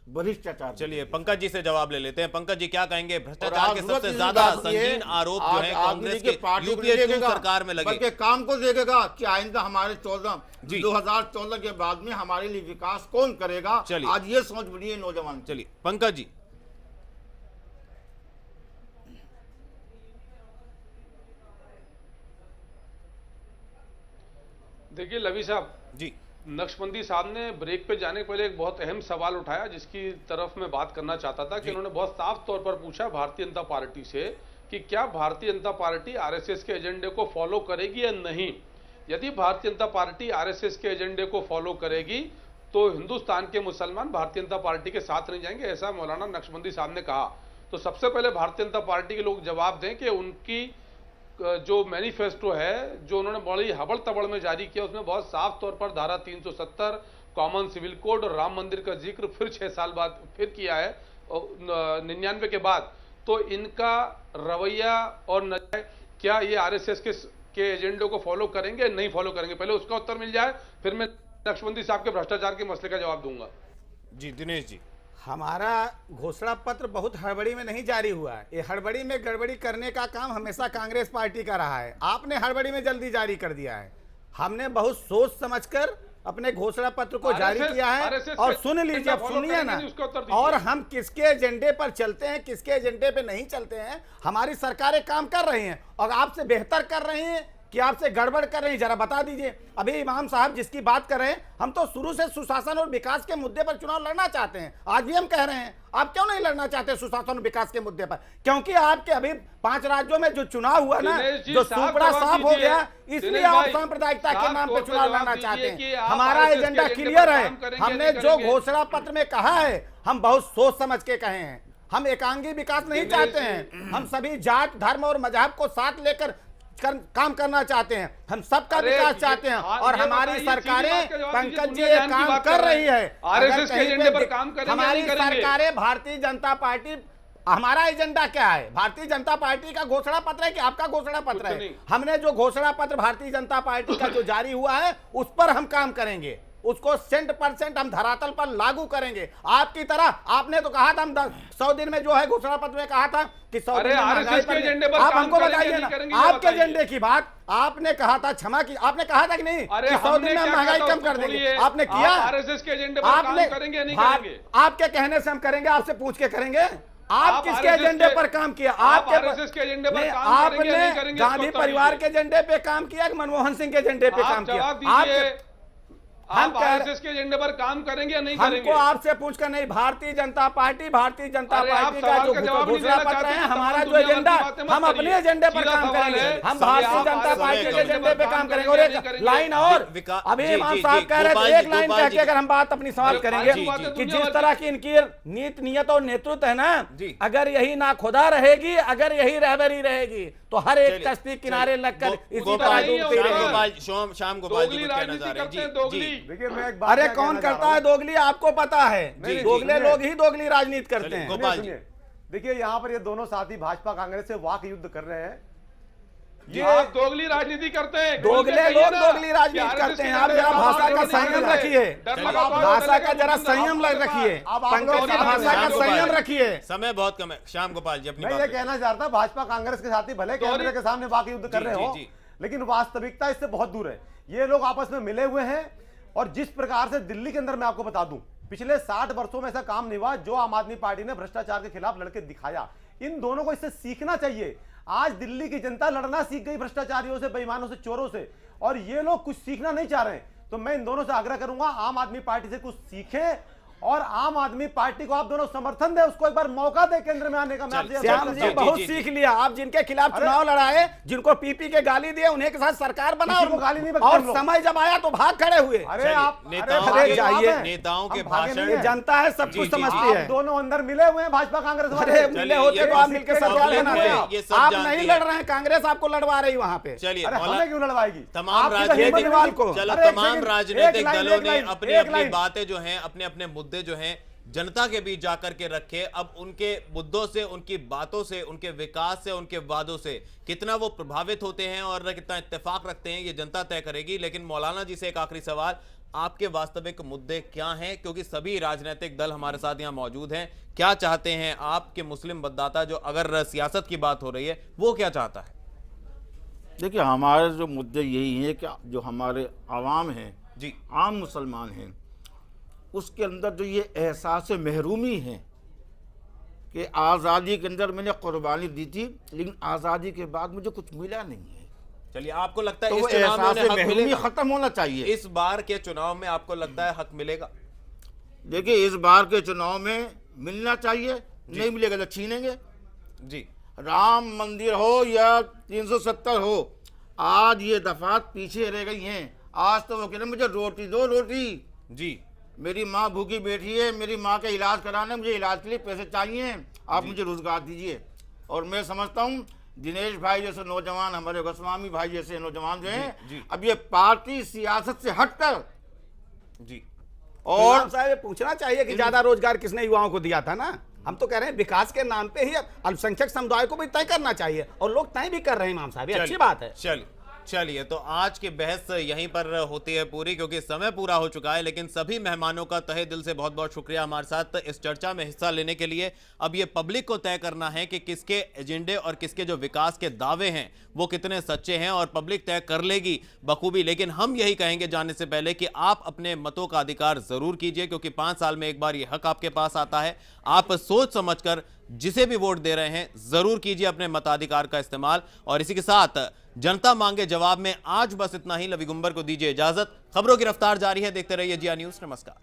भ्रष्टाचार। चलिए पंकज जी से जवाब ले लेते हैं। पंकज जी क्या कहेंगे, भ्रष्टाचार के सबसे ज्यादा संगीन आरोप जो है कांग्रेस के यूपीए 2 सरकार में लगे, बल्कि काम को देखेगा कि आइंदा हमारे 2014 के बाद में हमारे लिए विकास कौन करेगा। आज ये सोच बड़ी है नौजवान। चलिए पंकज जी। देखिए लवी साहब जी, नक्शबंदी साहब ने ब्रेक पे जाने के पहले एक बहुत अहम सवाल उठाया, जिसकी तरफ मैं बात करना चाहता था कि उन्होंने बहुत साफ तौर पर पूछा भारतीय जनता पार्टी से कि क्या भारतीय जनता पार्टी आरएसएस के एजेंडे को फॉलो करेगी या नहीं। यदि भारतीय जनता पार्टी आरएसएस के एजेंडे को फॉलो करेगी तो हिंदुस्तान के मुसलमान भारतीय जनता पार्टी के साथ नहीं जाएंगे, ऐसा मौलाना नक्शबंदी साहब ने कहा। तो सबसे पहले भारतीय जनता पार्टी के लोग जवाब दें कि उनकी जो मैनिफेस्टो है, जो उन्होंने बड़ी हबड़ तबड़ में जारी किया, उसमें बहुत साफ तौर पर धारा 370, कॉमन सिविल कोड और राम मंदिर का जिक्र फिर 6 साल बाद फिर किया है 99 के बाद। तो इनका रवैया और नजरिया, क्या ये आरएसएस के एजेंडे को फॉलो करेंगे नहीं फॉलो करेंगे, पहले उसका उत्तर मिल जाए, फिर मैं नक्शबंदी साहब के भ्रष्टाचार के मसले का जवाब दूंगा। जी दिनेश जी। हमारा घोषणा पत्र बहुत हड़बड़ी में नहीं जारी हुआ है। ये हड़बड़ी में गड़बड़ी करने का काम हमेशा कांग्रेस पार्टी का रहा है। आपने हड़बड़ी में जल्दी जारी कर दिया है। हमने बहुत सोच समझकर अपने घोषणा पत्र को जारी किया है। और सुन लीजिए, सुनिए ना, और हम किसके एजेंडे पर चलते हैं, किसके एजेंडे पे नहीं चलते हैं, हमारी सरकारें काम कर रही हैं और आपसे बेहतर कर रही हैं कि आपसे गड़बड़ कर रही हैं, जरा बता दीजिए। अभी इमाम साहब जिसकी बात कर रहे हैं, हम तो शुरू से सुशासन और विकास के मुद्दे पर चुनाव लड़ना चाहते हैं। आज भी हम कह रहे हैं, आप क्यों नहीं लड़ना चाहते सुशासन और विकास के मुद्दे पर? क्योंकि आपके अभी 5 राज्यों में जो चुनाव हुआ ना, जो सुपड़ा साफ हो गया, इसलिए आप सांप्रदायिकता के नाम पर चुनाव लड़ना चाहते हैं। हमारा एजेंडा क्लियर है। हमने जो घोषणा पत्र में कहा है, हम बहुत सोच समझ के कहे हैं। हम एकांगी विकास नहीं चाहते हैं। हम सभी जात, धर्म और मजहब को साथ लेकर काम करना चाहते हैं। हम सबका विकास चाहते हैं और हमारी सरकारें, पंकज जी, काम कर रही है। आरएसएस के एजेंडे पर काम करेंगे हमारी सरकारें, भारतीय जनता पार्टी, हमारा एजेंडा क्या है? भारतीय जनता पार्टी का घोषणा पत्र है कि आपका घोषणा पत्र है? हमने जो घोषणा पत्र भारतीय जनता पार्टी का जो जारी हुआ है, उस पर हम काम करेंगे। उसको 100% हम धरातल पर लागू करेंगे। आपकी तरह आपने तो कहा था, हम 100 दिन में जो है घोषणा पत्र में कहा था कि 100 दिन में महंगाई पर, आप हमको बताइए ना, आपके एजेंडे की बात आपने कहा था, क्षमा की, आपने कहा था कि नहीं कि 100 दिन में महंगाई कम कर देंगे? आपने किया? आरएसएस के एजेंडे पर काम करेंगे नहीं करेंगे? आपके कहने से हम करेंगे, आपसे पूछ के करेंगे। आप किसके एजेंडे पर काम किया? आपके एजेंडे पर आपने गांधी परिवार के एजेंडे पे काम किया कि मनमोहन सिंह के एजेंडे पे काम किया? हम आरएसएस के एजेंडे पर काम करेंगे या नहीं करेंगे? हमको आपसे पूछकर नहीं, भारतीय जनता पार्टी का जो घोषणा पत्र है, हमारा जो एजेंडा, हम अपने एजेंडे पर काम करेंगे। हम भारतीय जनता पार्टी के एजेंडे पे काम करेंगे। और एक लाइन और, अभी इमाम साहब कह रहे थे, एक लाइन कह के अगर हम बात अपनी समाप्त करेंगे कि जिस तरह की इनकी नीत, नियत और नेतृत्व है ना, अगर यही ना खुदा रहेगी, अगर यही रहबरी रहेगी, तो हर एक कश्ती किनारे लगकर इसी तरह डूबती रहेगी। शाम गोपाल जी कहना चाह रहे हैं। देखिए मैं एक अरे कौन करता है दोगली? आपको पता है, दोगले लोग ही दोगली राजनीति करते हैं। गोपाल जी देखिए, यहाँ पर ये दोनों साथी भाजपा कांग्रेस से वाक युद्ध कर रहे हैं। ये आप दोगली राजनीति करते हैं, दोगले लोग दोगली राजनीति करते हैं। आप जरा भाषा का संयम रखिए, भाषा का जरा संयम रखिए, पंकज जी, भाषा का संयम रखिए। समय बहुत कम है। श्याम गोपाल जी अपनी मैं ये कहना चाहता हूं, भाजपा कांग्रेस के साथी भले कैमरे के सामने वाक युद्ध कर रहे हो, लेकिन वास्तविकता इससे बहुत दूर है। ये लोग आपस में मिले हुए हैं और जिस प्रकार से दिल्ली के अंदर, मैं आपको बता दूं, पिछले 60 वर्षों में ऐसा काम नहीं हुआ जो आम आदमी पार्टी ने भ्रष्टाचार के खिलाफ लड़के दिखाया। इन दोनों को इससे सीखना चाहिए। आज दिल्ली की जनता लड़ना सीख गई भ्रष्टाचारियों से, बेईमानों से, चोरों से, और ये लोग कुछ सीखना नहीं चाह रहे हैं। तो मैं इन दोनों से आग्रह करूंगा, आम आदमी पार्टी से कुछ सीखें और आम आदमी पार्टी को आप दोनों समर्थन दें, उसको एक बार मौका दे केंद्र में आने का। मैं आपसे श्याम जी बहुत सीख लिया। आप जिनके खिलाफ चुनाव लड़ाए, जिनको पीपी के गाली दिए, उन्हीं के साथ सरकार बना किसी को गाली नहीं बकते और हम लोग। समय जब आया तो भाग खड़े हुए। अरे आप नेताओं के भाषण, ये जनता है, सब कुछ समझती है। दोनों अंदर मिले हुए हैं भाजपा कांग्रेस वाले। अरे मिले होते तो आप मिलकर सरकार बनाते। आप नहीं लड़ रहे हैं, कांग्रेस आपको लड़वा रही वहां पे। चलिए, हमें क्यों लड़वाएगी? तमाम राजनीतिक दलों ने अपनी अपनी बातें जो हैं, अपने अपने मुद्दे जो हैं जनता के बीच जाकर के रखे। अब उनके मुद्दों से, उनकी बातों से, उनके विकास से, उनके वादों से कितना वो प्रभावित होते हैं और कितना इत्तेफाक रखते हैं, ये जनता तय करेगी। लेकिन मौलाना जी से एक आखिरी सवाल, आपके वास्तविक मुद्दे क्या हैं? क्योंकि सभी राजनीतिक दल हमारे साथ यहाँ मौजूद हैं। क्या चाहते हैं आपके मुस्लिम मतदाता, जो अगर सियासत की बात हो रही है, वो क्या चाहता है? देखिए, हमारे जो मुद्दे यही हैं कि जो हमारे आवाम हैं जी, आम मुसलमान हैं, उसके अंदर जो ये एहसास महरूमी है कि आज़ादी के अंदर मैंने कुर्बानी दी थी, लेकिन आज़ादी के बाद मुझे कुछ मिला नहीं है। चलिए, आपको लगता है तो इस वो चुनाव में एहसास उन्हें हक महरूमी मिलेगा? खत्म होना चाहिए। इस बार के चुनाव में आपको लगता है हक मिलेगा? देखिए, इस बार के चुनाव में मिलना चाहिए, नहीं मिलेगा तो छीनेंगे जी। राम मंदिर हो या 370 हो, आज ये दफात पीछे रह गई हैं। आज तो वो कह रहे मुझे रोटी दो, रोटी जी। मेरी माँ भूखी बैठी है, मेरी माँ का इलाज कराना, मुझे इलाज के लिए पैसे चाहिए, आप मुझे रोजगार दीजिए। और मैं समझता हूँ दिनेश भाई जैसे नौजवान, हमारे गोस्वामी भाई जैसे नौजवान जो हैं, अब ये पार्टी सियासत से हटकर जी, और साहब पूछना चाहिए कि ज्यादा रोजगार किसने युवाओं को दिया था ना। हम तो कह रहे हैं विकास के नाम पे ही अल्पसंख्यक समुदाय को भी तय करना चाहिए, और लोग तय भी कर रहे हैं इमाम साहब, अच्छी बात है। चलिए, तो आज की बहस यहीं पर होती है पूरी, क्योंकि समय पूरा हो चुका है। लेकिन सभी मेहमानों का तहे दिल से बहुत बहुत शुक्रिया हमारे साथ इस चर्चा में हिस्सा लेने के लिए। अब ये पब्लिक को तय करना है कि किसके एजेंडे और किसके जो विकास के दावे हैं वो कितने सच्चे हैं, और पब्लिक तय कर लेगी बखूबी। लेकिन हम यही कहेंगे जाने से पहले कि आप अपने मतों का अधिकार जरूर कीजिए, क्योंकि 5 साल में एक बार ये हक आपके पास आता है। आप सोच समझकर जिसे भी वोट दे रहे हैं जरूर कीजिए अपने मताधिकार का इस्तेमाल। और इसी के साथ जनता मांगे जवाब में आज बस इतना ही। लवी गुंबर को दीजिए इजाजत। खबरों की रफ्तार जारी है, देखते रहिए जिया न्यूज़। नमस्कार।